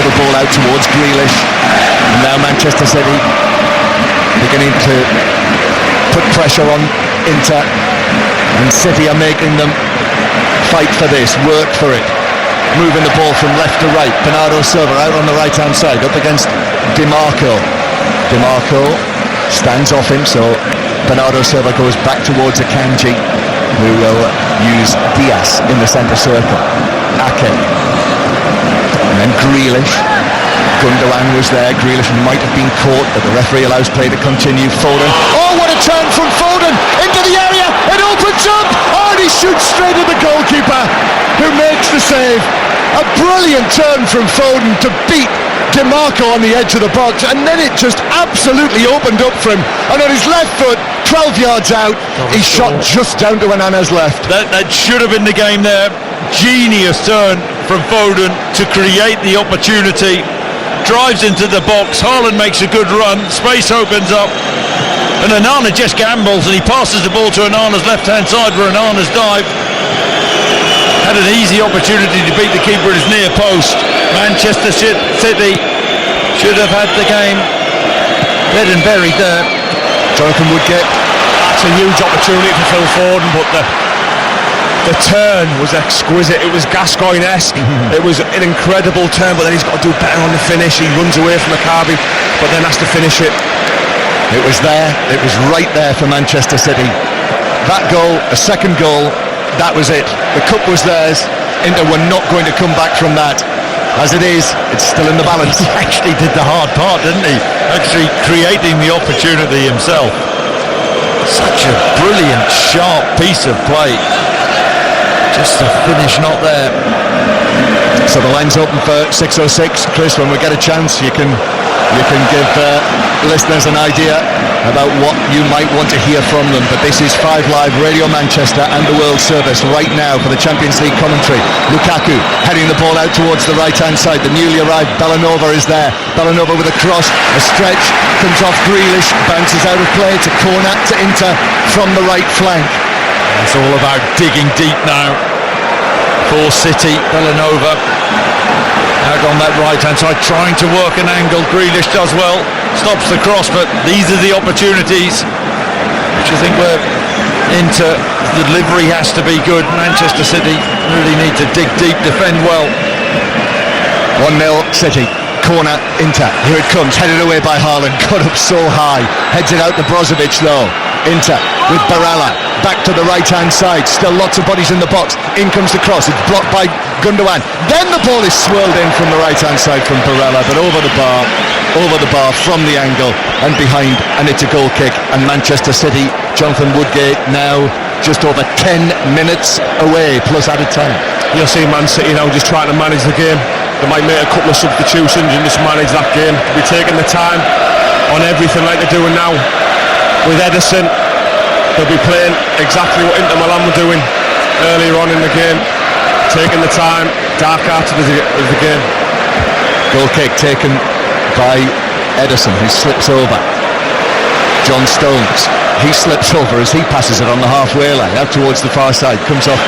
A: little ball out towards Grealish. And now Manchester City beginning to put pressure on Inter, and City are making them fight for this, work for it, moving the ball from left to right. Bernardo Silva out on the right hand side up against DiMarco. DiMarco stands off him, so Bernardo Silva goes back towards Akanji, who will use Diaz in the centre circle. Ake, and then Grealish. Gundogan was there. Grealish might have been caught, but the referee allows play to continue. Foden. Oh, what a turn from Foden into the area. It opens up. Oh, he he shoots straight at the goalkeeper, who makes the save. A brilliant turn from Foden to beat DiMarco on the edge of the box, and then it just absolutely opened up for him. And on his left foot, 12 yards out, he shot just down to Onana's left.
B: That should have been the game there. Genius turn from Foden to create the opportunity. Drives into the box. Haaland makes a good run. Space opens up. And Onana just gambles, and he passes the ball to Onana's left-hand side where Onana's dive. Had an easy opportunity to beat the keeper at his near post. Manchester City should have had the game dead and buried there.
A: Jonathan Woodgate.
C: That's a huge opportunity for Phil Foden, but the turn was exquisite. It was Gascoigne-esque. It was an incredible turn, but then he's got to do better on the finish. He runs away from Maccabi, but then has to finish it.
A: It was there. It was right there for Manchester City. That goal, a second goal, that was it. The cup was theirs. Inter were not going to come back from that. As it is, it's still in the balance.
B: He actually did the hard part, didn't he? Actually creating the opportunity himself. Such a brilliant, sharp piece of play. Just the finish not there.
A: So the line's open for 6:06. Chris, when we get a chance, you can give listeners an idea about what you might want to hear from them. But this is 5 Live Radio Manchester and the World Service right now for the Champions League commentary. Lukaku heading the ball out towards the right-hand side. The newly arrived Belanova is there. Belanova with a cross, a stretch, comes off Grealish, bounces out of play to corner to Inter from the right flank.
B: It's all about digging deep now for City. Belanova out on that right-hand side, trying to work an angle. Grealish does well, stops the cross, but these are the opportunities which I think we're into. The delivery has to be good. Manchester City really need to dig deep, defend well.
A: 1-0 City. Corner, Inter. Here it comes, headed away by Haaland. Cut up so high. Heads it out to Brozovic though. Inter with Barella. Back to the right-hand side. Still lots of bodies in the box. In comes the cross. It's blocked by Gundogan. Then the ball is swirled in from the right-hand side from Barella, but over the bar from the angle and behind, and it's a goal kick. And Manchester City, Jonathan Woodgate now just over 10 minutes away, plus added time.
C: You'll see Man City now just trying to manage the game. They might make a couple of substitutions and just manage that game. They'll be taking the time on everything like they're doing now. With Ederson, they'll be playing exactly what Inter Milan were doing earlier on in the game. Taking the time, dark arted as the game.
A: Goal kick taken by Ederson, who slips over. John Stones, he slips over as he passes it on the halfway line out towards the far side, comes off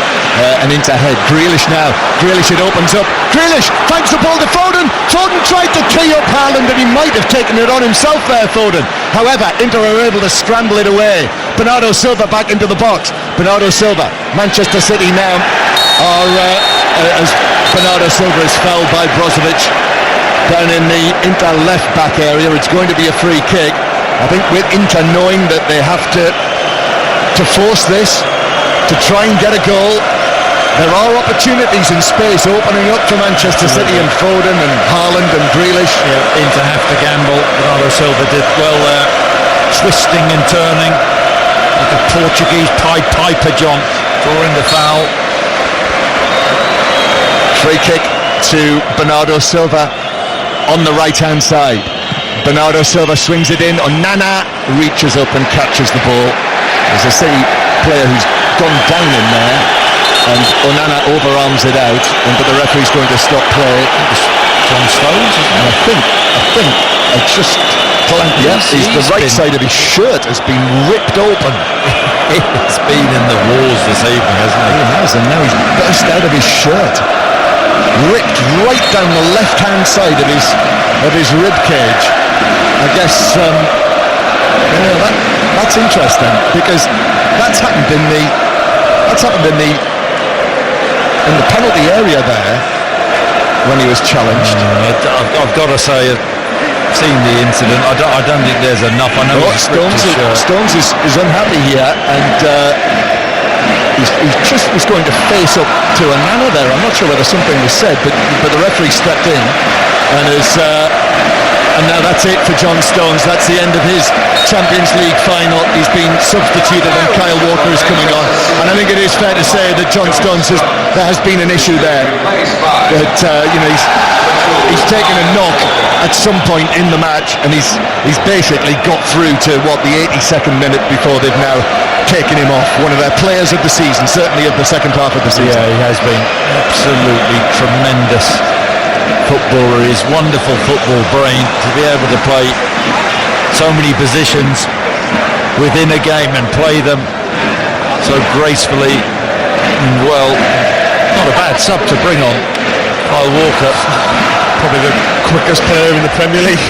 A: an Inter head. Grealish now, Grealish, it opens up. Grealish finds the ball to Foden. Foden tried to tee up Haaland, and he might have taken it on himself there, Foden. However, Inter are able to scramble it away. Bernardo Silva back into the box. Bernardo Silva, Manchester City now are as Bernardo Silva is fouled by Brozovic down in the Inter left back area. It's going to be a free kick. I think with Inter knowing that they have to force this, to try and get a goal, there are opportunities in space opening up for Manchester City and Foden and Haaland and Grealish.
B: Yeah, Inter have to gamble. Bernardo Silva did well there, twisting and turning like a Portuguese Pied Piper, John, drawing the foul.
A: Free kick to Bernardo Silva on the right-hand side. Bernardo Silva swings it in. Onana reaches up and catches the ball. There's a City player who's gone down in there, and Onana overarms it out, but the referee's going to stop play.
B: John Stones,
A: and I think it's just the right side of his shirt has been ripped open.
B: It's been in the wars this evening, hasn't it?
A: He has, and now he's burst out of his shirt, ripped right down the left-hand side of his rib cage. I guess that's interesting, because that's happened in the penalty area there when he was challenged.
B: I've got to say, I've seen the incident. I don't think there's enough. I know
A: Stones is unhappy here, and he just was going to face up to Onana there. I'm not sure whether something was said, but the referee stepped in and has And now that's it for John Stones. That's the end of his Champions League final. He's been substituted and Kyle Walker is coming on. And I think it is fair to say that John Stones there has been an issue there. That he's taken a knock at some point in the match, and he's basically got through to the 82nd minute before they've now taken him off. One of their players of the season, certainly of the second half of the season.
B: Yeah, he has been absolutely tremendous footballer. His wonderful football brain to be able to play so many positions within a game and play them so gracefully and well. Not a bad sub to bring on. Kyle Walker,
C: probably the quickest player in the Premier League.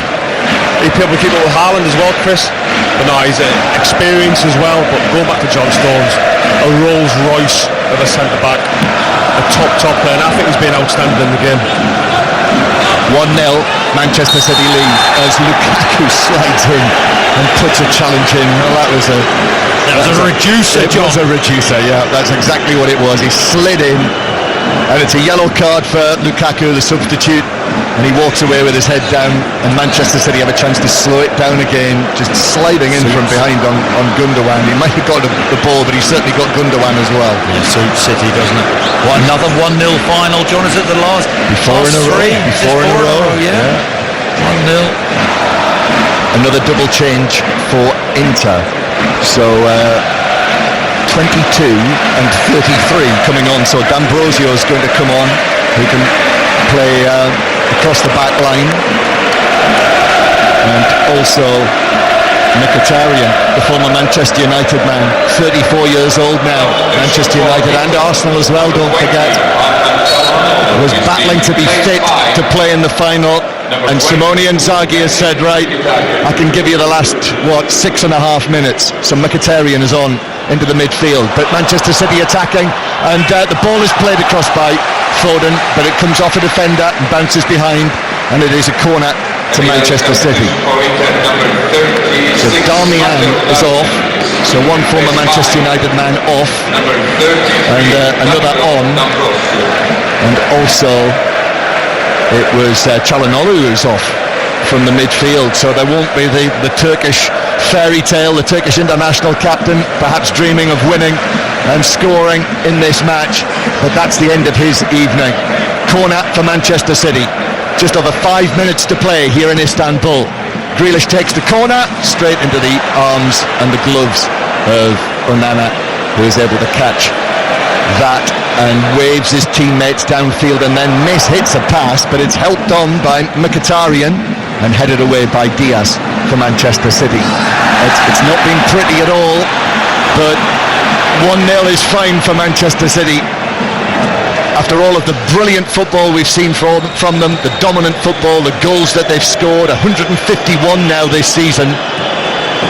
C: He'd be able to keep up with Haaland as well, Chris. But no, he's experienced as well. But going back to John Stones, a Rolls Royce of a centre back, a top player, and I think he's been outstanding in the game.
A: 1-0 Manchester City lead as Lukaku slides in and puts a challenge in. Well, that was a reducer. It was a reducer, yeah, that's exactly what it was. He slid in, and it's a yellow card for Lukaku, the substitute, and he walks away with his head down, and Manchester City have a chance to slow it down again, just sliding in from behind on Gundogan. He might have got the ball, but he's certainly got Gundogan as well.
B: Yeah, suits City, doesn't it? What, another 1-0 final, John? Is it the last?
A: Before in a row, yeah. 1-0. Another double change for Inter. So 22 and 33 coming on. So D'Ambrosio is going to come on, who can play across the back line, and also Mkhitaryan, the former Manchester United man, 34 years old now, Manchester United and Arsenal as well, don't forget, was battling to be fit to play in the final, and Simone Inzaghi has said, right, I can give you the last 6.5 minutes. So Mkhitaryan is on into the midfield, but Manchester City attacking, and the ball is played across by Foden, but it comes off a defender and bounces behind, and it is a corner to Manchester City. So Darmian is off, so one former Manchester United man off, and another on, and also it was Çalhanoğlu who's off from the midfield, so there won't be the Turkish fairy tale, the Turkish international captain perhaps dreaming of winning and scoring in this match, but that's the end of his evening. Corner for Manchester City, just over 5 minutes to play here in Istanbul. Grealish takes the corner straight into the arms and the gloves of Onana, who is able to catch that and waves his teammates downfield and then hits a pass, but it's helped on by Mkhitaryan and headed away by Diaz for Manchester City. It's not been pretty at all, but 1-0 is fine for Manchester City. After all of the brilliant football we've seen from them, the dominant football, the goals that they've scored, 151 now this season.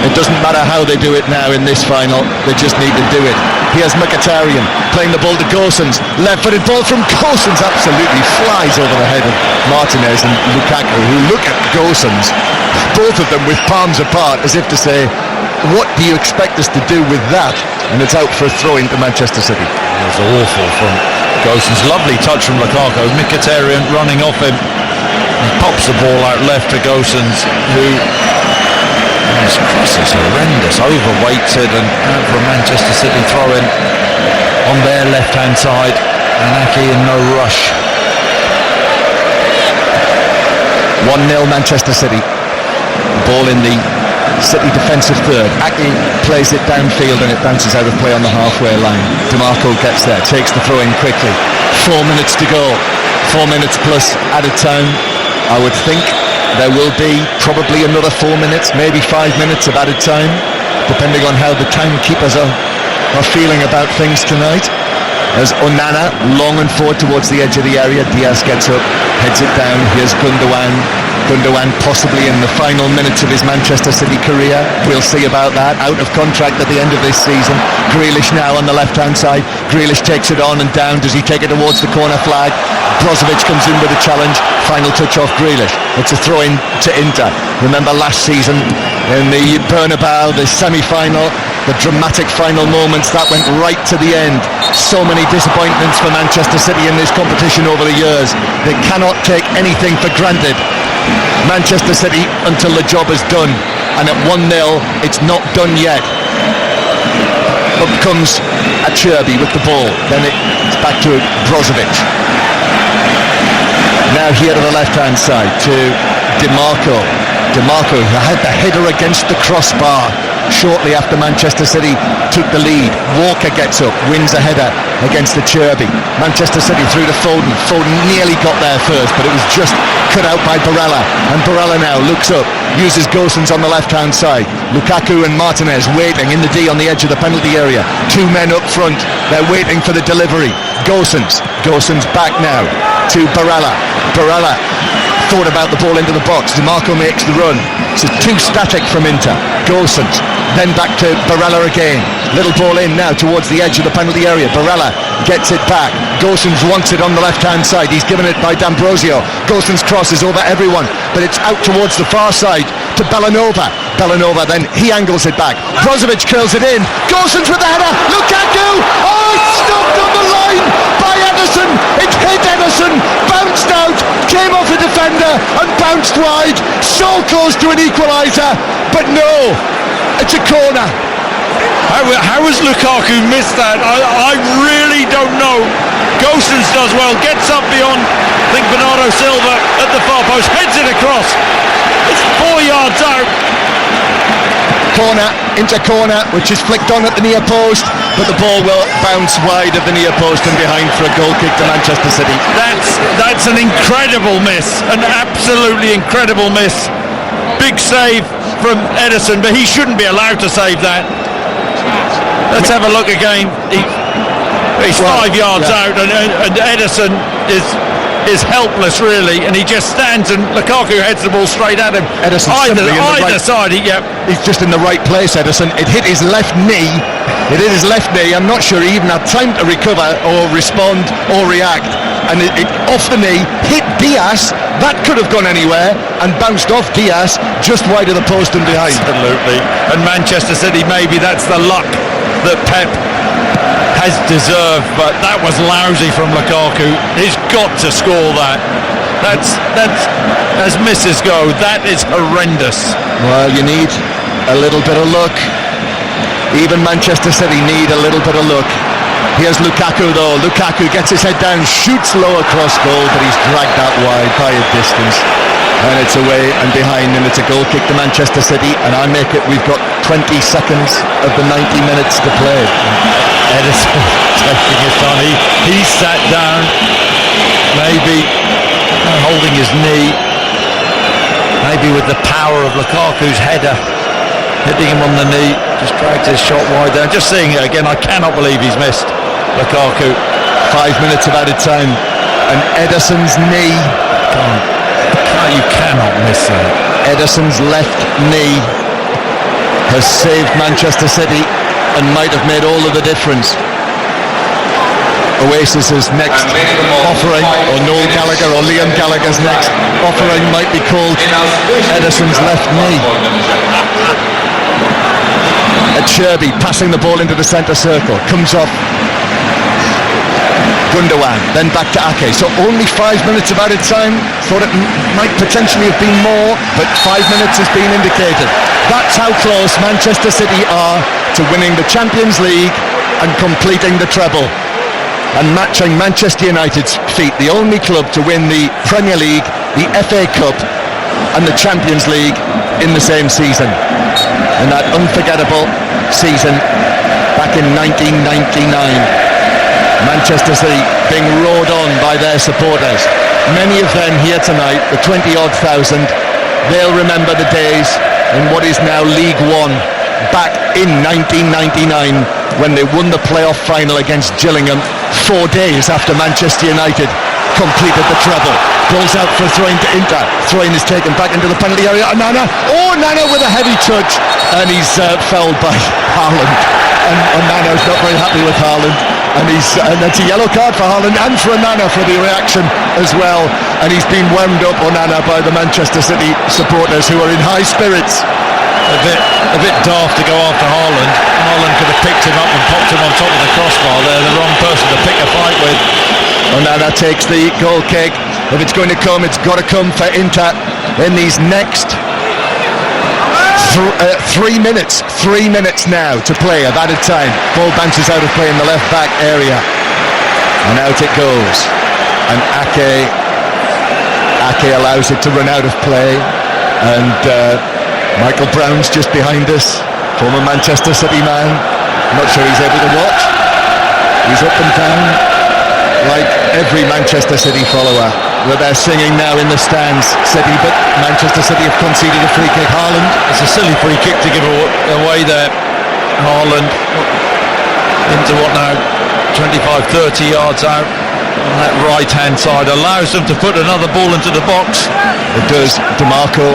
A: It doesn't matter how they do it now in this final, they just need to do it. Here's Mkhitaryan playing the ball to Gosens. Left-footed ball from Gosens absolutely flies over the head of Martinez and Lukaku, who look at Gosens, both of them with palms apart, as if to say, what do you expect us to do with that? And it's out for a throw-in to Manchester City.
B: It was awful from Gosens. Lovely touch from Lukaku. Mkhitaryan running off him. He pops the ball out left to Gosens, who... His cross is horrendous, overweighted, and out for a Manchester City throw-in on their left-hand side, and Ake in no rush.
A: 1-0 Manchester City. Ball in the City defensive third. Ake plays it downfield and it bounces out of play on the halfway line. DiMarco gets there, takes the throw-in quickly. 4 minutes to go. 4 minutes plus added time. I would think there will be probably another 4 minutes, maybe 5 minutes of added time, depending on how the timekeepers are feeling about things tonight. As Onana, long and forward towards the edge of the area, Diaz gets up, heads it down. Here's Gundogan. Gundogan possibly in the final minutes of his Manchester City career. We'll see about that. Out of contract at the end of this season. Grealish now on the left-hand side. Grealish takes it on and down. Does he take it towards the corner flag? Brozovic comes in with a challenge. Final touch off Grealish. It's a throw-in to Inter. Remember last season in the Bernabeu, the semi-final, the dramatic final moments, that went right to the end. So many disappointments for Manchester City in this competition over the years. They cannot take anything for granted. Manchester City until the job is done, and at 1-0 it's not done yet. Up comes Acerbi with the ball, then it's back to Brozovic. Now here to the left hand side to DiMarco who had the header against the crossbar shortly after Manchester City took the lead. Walker gets up, wins a header against Acerbi. Manchester City through to Foden nearly got there first, but it was just cut out by Barella, and Barella now looks up, uses Gosens on the left hand side. Lukaku and Martinez waiting in the D on the edge of the penalty area. Two men up front, they're waiting for the delivery. Gosens back now to Barella thought about the ball into the box. DiMarco makes the run. It's too static from Inter. Gosens, then back to Barella again. Little ball in now towards the edge of the penalty area. Barella gets it back. Gosens wants it on the left hand side. He's given it by D'Ambrosio. Gosens crosses over everyone, but it's out towards the far side to Bellanova then he angles it back. Brozovic curls it in. Gosens with the header. Lukaku! Oh, it's stopped on the line by Ederson. It hit Ederson, bounced out, came off a defender and bounced wide. So close to an equaliser, but no, it's a corner.
B: How has Lukaku missed that? I really don't know. Gosens does well, gets up beyond, I think, Bernardo Silva at the far post, heads it across. It's 4 yards out.
A: Corner, into corner, which is flicked on at the near post, but the ball will bounce wide of the near post and behind for a goal kick to Manchester City.
B: That's an incredible miss, an absolutely incredible miss. Big save from Ederson, but he shouldn't be allowed to save that. Let's have a look again. He's 5 yards out, and Ederson is helpless really, and he just stands, and Lukaku heads the ball straight at him.
A: Ederson
B: either side.
A: He's just in the right place, Ederson. It hit his left knee. I'm not sure he even had time to recover or respond or react, and it off the knee hit Diaz. That could have gone anywhere and bounced off Diaz just wide of the post and behind.
B: Absolutely. And Manchester City, maybe that's the luck that Pep has deserved, but that was lousy from Lukaku. He's got to score that. That's as misses go. That is horrendous.
A: Well, you need a little bit of luck. Even Manchester City need a little bit of luck. Here's Lukaku though. Lukaku gets his head down, shoots low across goal, but he's dragged that wide by a distance. And it's away and behind, and it's a goal kick to Manchester City, and I make it, we've got 20 seconds of the 90 minutes to play.
B: Ederson taking his time. He sat down, maybe holding his knee, maybe with the power of Lukaku's header hitting him on the knee, just dragged his shot wide there. Just seeing it again, I cannot believe he's missed Lukaku.
A: 5 minutes of added time, and Ederson's knee.
B: You cannot miss that.
A: Ederson's left knee has saved Manchester City and might have made all of the difference. Oasis is next offering, or Noel Gallagher or Liam Gallagher's next offering might be called Ederson's left knee. Acerbi passing the ball into the centre circle, comes off Gundogan, then back to Ake. So only 5 minutes of added time. Thought it might potentially have been more, but 5 minutes has been indicated. That's how close Manchester City are to winning the Champions League and completing the treble, and matching Manchester United's feat, the only club to win the Premier League, the FA Cup and the Champions League in the same season. In that unforgettable season back in 1999. Manchester City being roared on by their supporters. Many of them here tonight, the 20-odd thousand, they'll remember the days in what is now League One back in 1999 when they won the playoff final against Gillingham 4 days after Manchester United completed the treble. Ball's out for a throw-in to Inter. Throw-in is taken back into the penalty area. Nana with a heavy touch, and he's felled by Haaland. And Nana's not very happy with Haaland. And that's a yellow card for Haaland and for Onana for the reaction as well. And he's been wound up, Onana, by the Manchester City supporters who are in high spirits.
B: A bit daft to go after Haaland. Haaland could have picked him up and popped him on top of the crossbar there. The wrong person to pick a fight with.
A: Onana takes the goal kick. If it's going to come, it's got to come for Inter in these next 3 minutes. 3 minutes now to play of added time. Ball bounces out of play in the left back area, and out it goes. And Ake allows it to run out of play, and Michael Brown's just behind us, former Manchester City man. I'm not sure he's able to watch. He's up and down like every Manchester City follower. They're singing now in the stands, City, but Manchester City have conceded a free kick. Haaland.
B: It's a silly free kick to give away there. Haaland into what now? 25-30 yards out on that right hand side, allows them to put another ball into the box.
A: It does. DeMarco,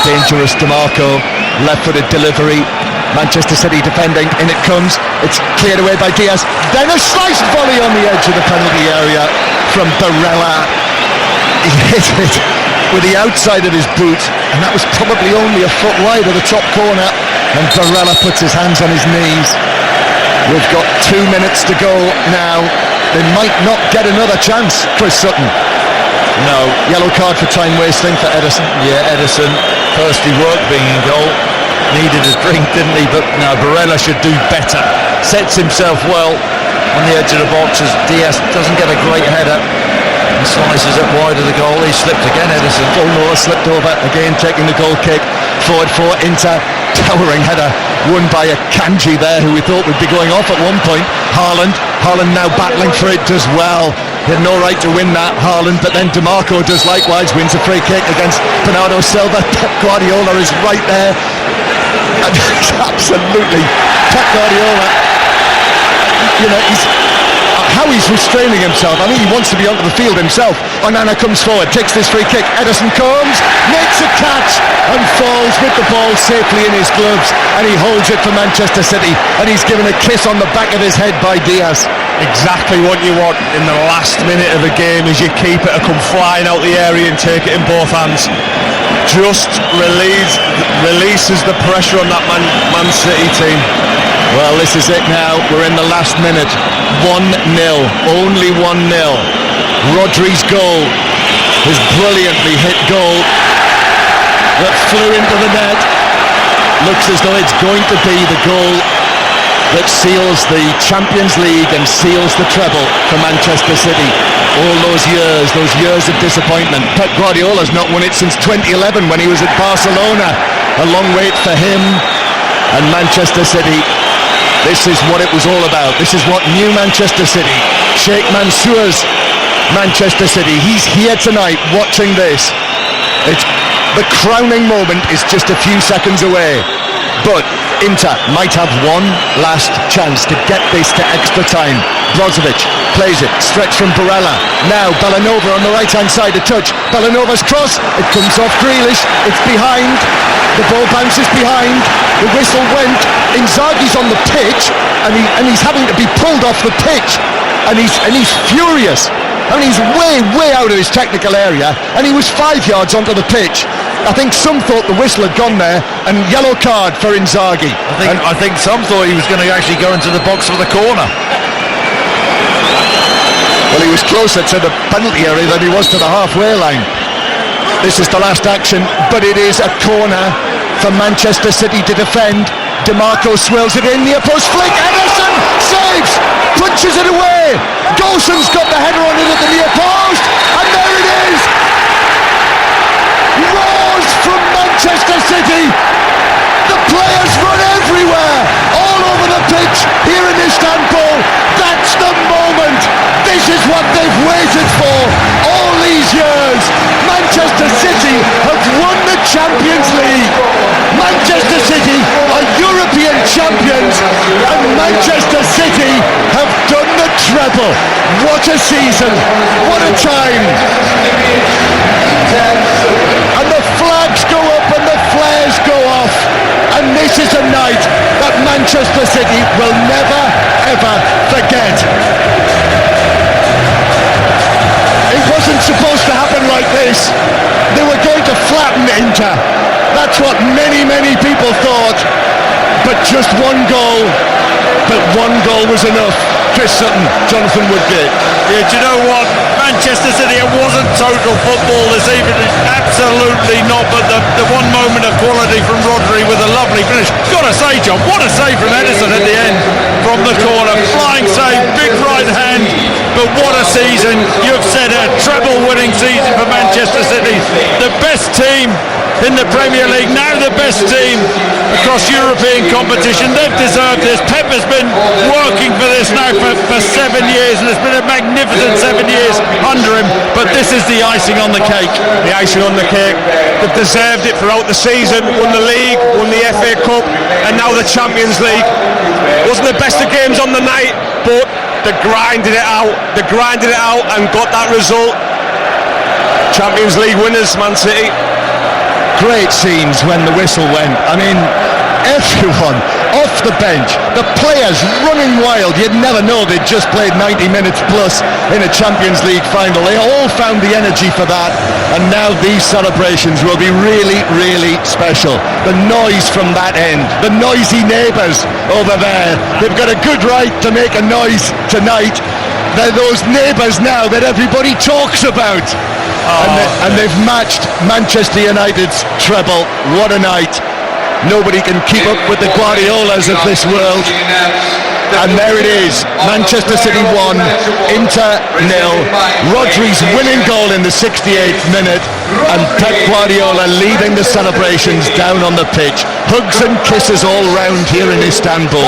A: dangerous DeMarco, left-footed delivery. Manchester City defending, in it comes, it's cleared away by Diaz, then a sliced volley on the edge of the penalty area from Barella. He hit it with the outside of his boot, and that was probably only a foot wide of the top corner, and Barella puts his hands on his knees. We've got 2 minutes to go now. They might not get another chance, Chris Sutton.
B: No.
A: Yellow card for time wasting for Ederson.
B: Yeah, Ederson, first he worked being in goal, needed a drink, didn't he? But no, Barella should do better. Sets himself well on the edge of the box as Diaz doesn't get a great header and slices it wide of the goal. He slipped again, Ederson.
A: Fulmore slipped over, again taking the goal kick. Forward for Inter. Towering header won by a Kanji there, who we thought would be going off at one point. Haaland now battling for it, does well. He had no right to win that, Haaland, but then DeMarco does likewise, wins a free kick against Bernardo Silva. Pep Guardiola is right there. And absolutely, Pep Guardiola, you know, how he's restraining himself. I mean, he wants to be onto the field himself. Onana comes forward, takes this free kick. Ederson comes, makes a catch, and falls with the ball safely in his gloves. And he holds it for Manchester City. And he's given a kiss on the back of his head by Diaz.
C: Exactly what you want in the last minute of a game, is your keeper to come flying out the area and take it in both hands. Just releases the pressure on that Man City team.
A: Well, this is it now. We're in the last minute. 1-0. Only 1-0. Rodri's goal. His brilliantly hit goal that flew into the net. Looks as though it's going to be the goal that seals the Champions League and seals the treble for Manchester City. All those years of disappointment. Pep Guardiola's not won it since 2011 when he was at Barcelona. A long wait for him and Manchester City. This is what it was all about. This is what new Manchester City, Sheikh Mansour's Manchester City. He's here tonight watching this. It's the crowning moment is just a few seconds away. But Inter might have one last chance to get this to extra time. Brozovic plays it, stretch from Barella. Now Bellanova on the right hand side, a touch. Bellanova's cross, it comes off Grealish, it's behind. The ball bounces behind. The whistle went. Inzaghi's on the pitch, and he's having to be pulled off the pitch, and he's furious. I mean, he's way out of his technical area, and he was 5 yards onto the pitch. I think some thought the whistle had gone there, and yellow card for Inzaghi.
B: I think some thought he was going to actually go into the box for the corner.
A: Well, he was closer to the penalty area than he was to the halfway line. This is the last action, but it is a corner for Manchester City to defend. DeMarco swirls it in, near post flick, Ederson saves, punches it away. Golson's got the header on it at the near post, and there it is. Roars from Manchester City. The players run everywhere, all over the pitch here in Istanbul. That's the moment. This is what they've waited for all these years. Manchester City have won the Champions League. Manchester City are European champions, and Manchester City have done the treble. What a season, what a time. And the flags go up and the flares go off, and this is a night that Manchester City will never ever forget. It wasn't supposed to happen like this. They were going to flatten Inter. That's what many people thought. but just one goal. But one goal was enough. Chris Sutton, Jonathan Woodgate.
B: Yeah, do you know what? Manchester City, it wasn't total football this evening. Absolutely not. But the one moment of quality from Rodri with a lovely finish. Gotta say, John, what a save from Edison at the end from the corner. Flying save, big right hand. But what a season. You've said a treble-winning season for Manchester City. The best team in the Premier League, now the best team across European competition. They've deserved this. Pep has been working for this now for 7 years, and it's been a magnificent 7 years under him, but this is the icing on the cake.
C: The icing on the cake. They've deserved it throughout the season. Won the league, won the FA Cup, and now the Champions League. Wasn't the best of games on the night, but they grinded it out. They grinded it out and got that result. Champions League winners, Man City.
A: Great scenes when the whistle went. I mean, everyone off the bench, the players running wild. You'd never know they'd just played 90 minutes plus in a Champions League final. They all found the energy for that, and now these celebrations will be really, really special. The noise from that end, the noisy neighbours over there, they've got a good right to make a noise tonight. They're those neighbours now that everybody talks about. And they've matched Manchester United's treble. What a night. Nobody can keep up with the Guardiolas of this world. And there it is. Manchester City 1, Inter 0. Rodri's winning goal in the 68th minute. And Pep Guardiola leading the celebrations down on the pitch. Hugs and kisses all round here in Istanbul.